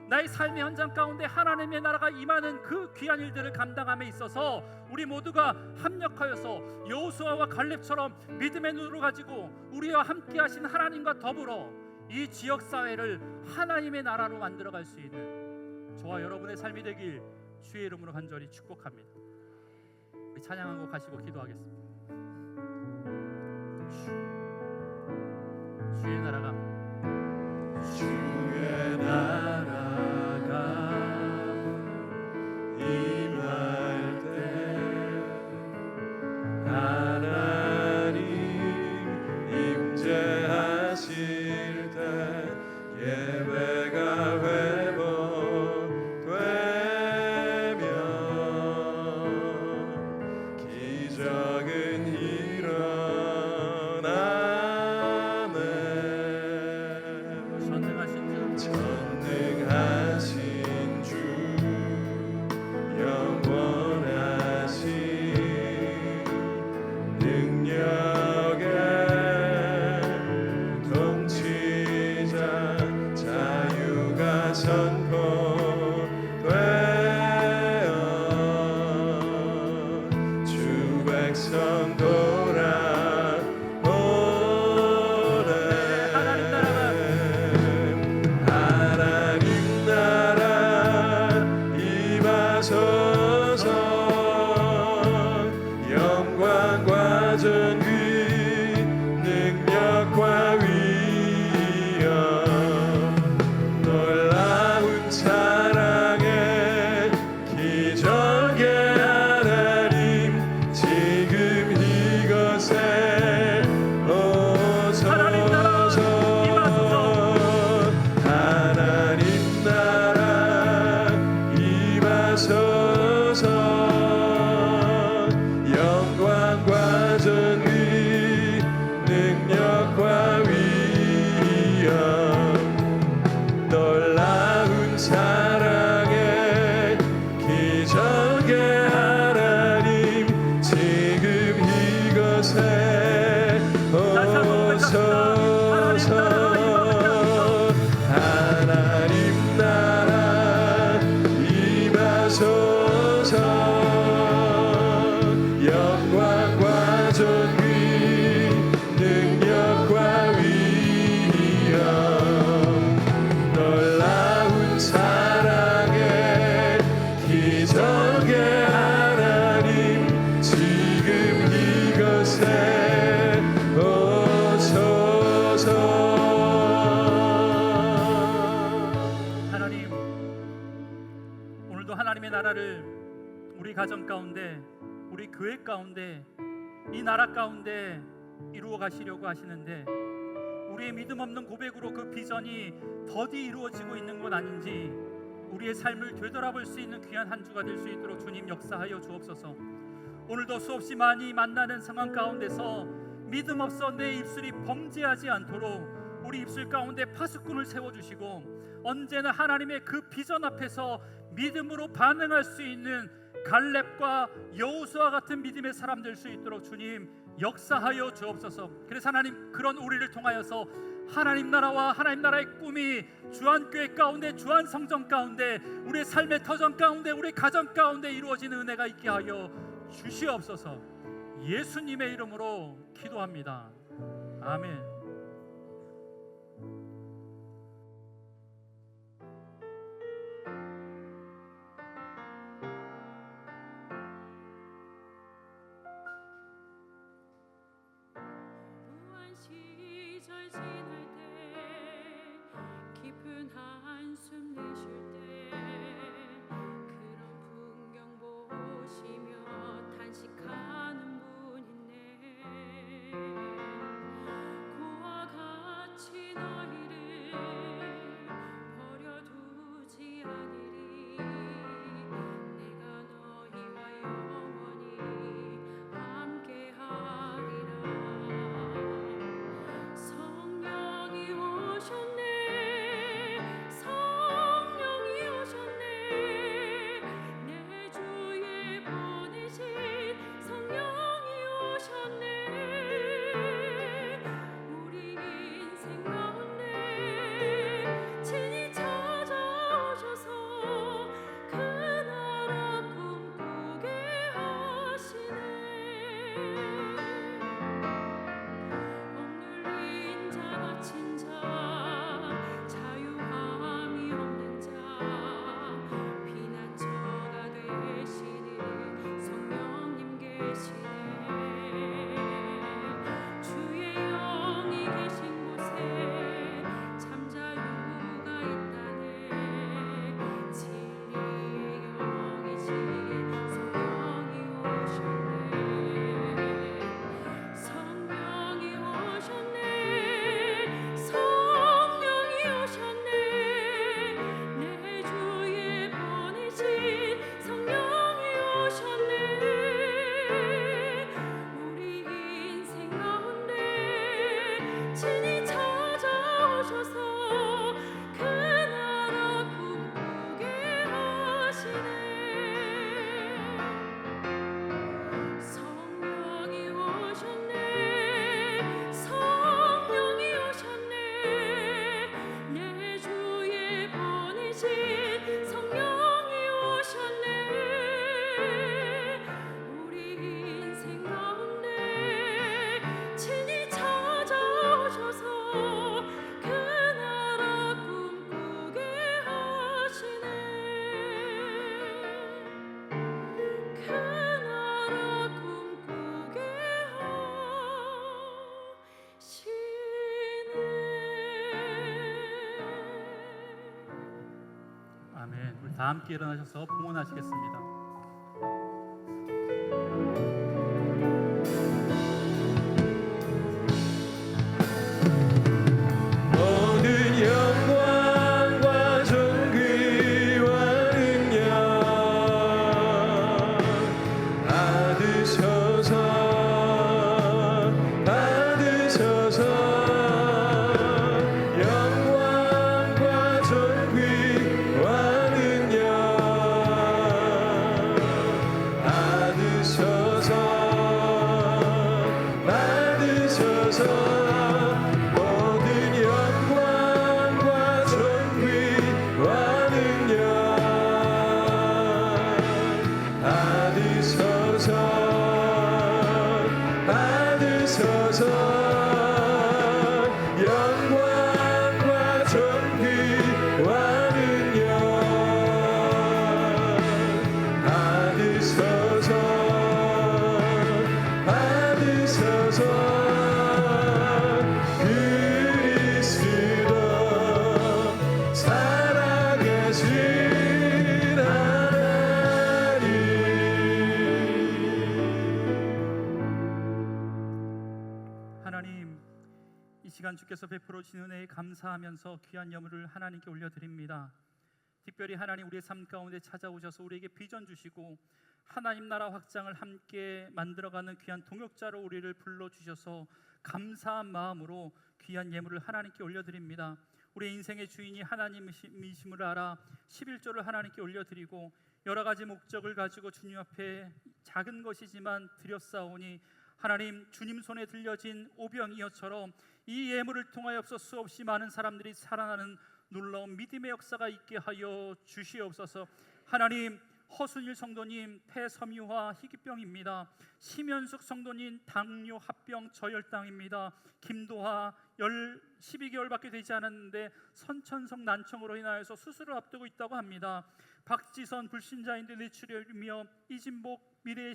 나의 삶의 현장 가운데 하나님의 나라가 임하는 그 귀한 일들을 감당함에 있어서 우리 모두가 합력하여서 여호수아와 갈렙처럼 믿음의 눈으로 가지고 우리와 함께 하신 하나님과 더불어 이 지역사회를 하나님의 나라로 만들어갈 수 있는 저와 여러분의 삶이 되길 주의 이름으로 간절히 축복합니다. 우리 찬양한 곡 가시고 기도하겠습니다. 주의 나라가 주의 나라가 임할 때 하나님 임재하실 때 예배가 회복되며 기적은 일어나네. 역사를 우리 가정 가운데, 우리 교회 가운데, 이 나라 가운데 이루어 가시려고 하시는데 우리의 믿음 없는 고백으로 그 비전이 더디 이루어지고 있는 건 아닌지 우리의 삶을 되돌아볼 수 있는 귀한 한 주가 될 수 있도록 주님 역사하여 주옵소서. 오늘도 수없이 많이 만나는 상황 가운데서 믿음 없어 내 입술이 범죄하지 않도록 우리 입술 가운데 파수꾼을 세워주시고 언제나 하나님의 그 비전 앞에서 믿음으로 반응할 수 있는 갈렙과 여호수아 같은 믿음의 사람 될 수 있도록 주님 역사하여 주옵소서. 그래서 하나님, 그런 우리를 통하여서 하나님 나라와 하나님 나라의 꿈이 주안교회 가운데, 주안성전 가운데, 우리의 삶의 터전 가운데, 우리 가정 가운데 이루어지는 은혜가 있게 하여 주시옵소서. 예수님의 이름으로 기도합니다. 아멘. 시절 지날 때 깊은 한숨 내쉴 때 그런 풍경 보시며 탄식하는 분 있네. 고와 같이 너희를 버려두지 않으리. 내가 너희와 영원히 함께하리라. 성령이 오셨네. 성령이 오셨네. 내 주에 보내신 성령이 오셨네. 우리 인생 가운데 친히 찾아오셔서 그 나라 꿈꾸게 하시네. 억눌린 자 갇힌 자 자유함이 없는 자 피난처가 되시는 성령님 계시네. 주의 영이 계신 곳에 참 자유가 있다네. 진리의 영이신 성령이 오셨네. 성령이 오셨네. 성령이 오셨네. 내 주에 보내신 성령이 오셨네. 우리 인생 가운데 친히 찾아오셔서 그 나라 꿈꾸게 하시네. 성령이 오셨네. 성령이 오셨네. 내 주에 보내신 성령이 오셨네. 우리 인생 가운데 친히 찾아오셔서 그 나라 꿈꾸게 하시네. 그 나라 꿈꾸게 하시네. 아멘. 우리 다 함께 일어나셔서 봉헌하시겠습니다. 모든 영광과 존귀와 능력 받으셔서 영광과 존귀와 능력 이 시간 주께서 베풀어 주신 은혜에 감사하면서 귀한 예물을 하나님께 올려드립니다. 특별히 하나님 우리의 삶 가운데 찾아오셔서 우리에게 비전 주시고 하나님 나라 확장을 함께 만들어가는 귀한 동역자로 우리를 불러주셔서 감사한 마음으로 귀한 예물을 하나님께 올려드립니다. 우리 인생의 주인이 하나님이심을 알아 11조를 하나님께 올려드리고 여러 가지 목적을 가지고 주님 앞에 작은 것이지만 드렸사오니 하나님 주님 손에 들려진 오병이어처럼 이 예물을 통하여서 수없이 많은 사람들이 살아나는 놀라운 믿음의 역사가 있게 하여 주시옵소서. 하나님 허순일 성도님 폐섬유화 희귀병입니다. 심연숙 성도님 당뇨 합병 저혈당입니다. 김도하 12개월밖에 되지 않았는데 선천성 난청으로 인하여서 수술을 앞두고 있다고 합니다. 박지선 불신자인데 뇌출혈이며 이진복 미래의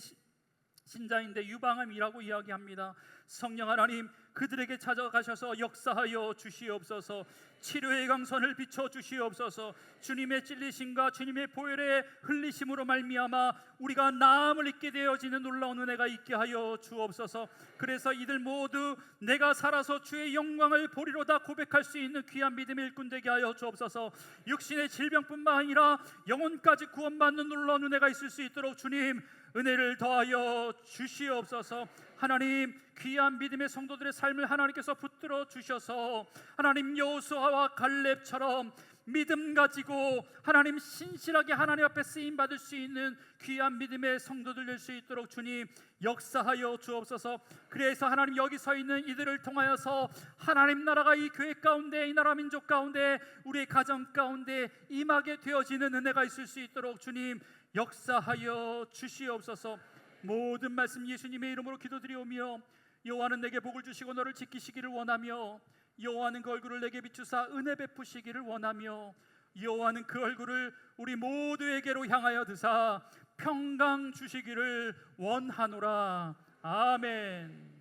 신자인데 유방암이라고 이야기합니다. 성령 하나님 그들에게 찾아가셔서 역사하여 주시옵소서. 치료의 강선을 비춰 주시옵소서. 주님의 찔리심과 주님의 보혈의 흘리심으로 말미암아 우리가 나음을 입게 되어지는 놀라운 은혜가 있게 하여 주옵소서. 그래서 이들 모두 내가 살아서 주의 영광을 보리로다 고백할 수 있는 귀한 믿음의 일꾼 되게 하여 주옵소서. 육신의 질병뿐만 아니라 영혼까지 구원받는 놀라운 은혜가 있을 수 있도록 주님 은혜를 더하여 주시옵소서. 하나님 귀한 믿음의 성도들의 삶을 하나님께서 붙들어 주셔서 하나님 여호수아와 갈렙처럼 믿음 가지고 하나님 신실하게 하나님 앞에 쓰임 받을 수 있는 귀한 믿음의 성도들 될 수 있도록 주님 역사하여 주옵소서. 그래서 하나님 여기 서 있는 이들을 통하여서 하나님 나라가 이 교회 가운데 이 나라 민족 가운데 우리의 가정 가운데 임하게 되어지는 은혜가 있을 수 있도록 주님 역사하여 주시옵소서. 모든 말씀 예수님의 이름으로 기도드리오며 여호와는 내게 복을 주시고 너를 지키시기를 원하며 여호와는 그 얼굴을 내게 비추사 은혜 베푸시기를 원하며 여호와는 그 얼굴을 우리 모두에게로 향하여 드사 평강 주시기를 원하노라. 아멘.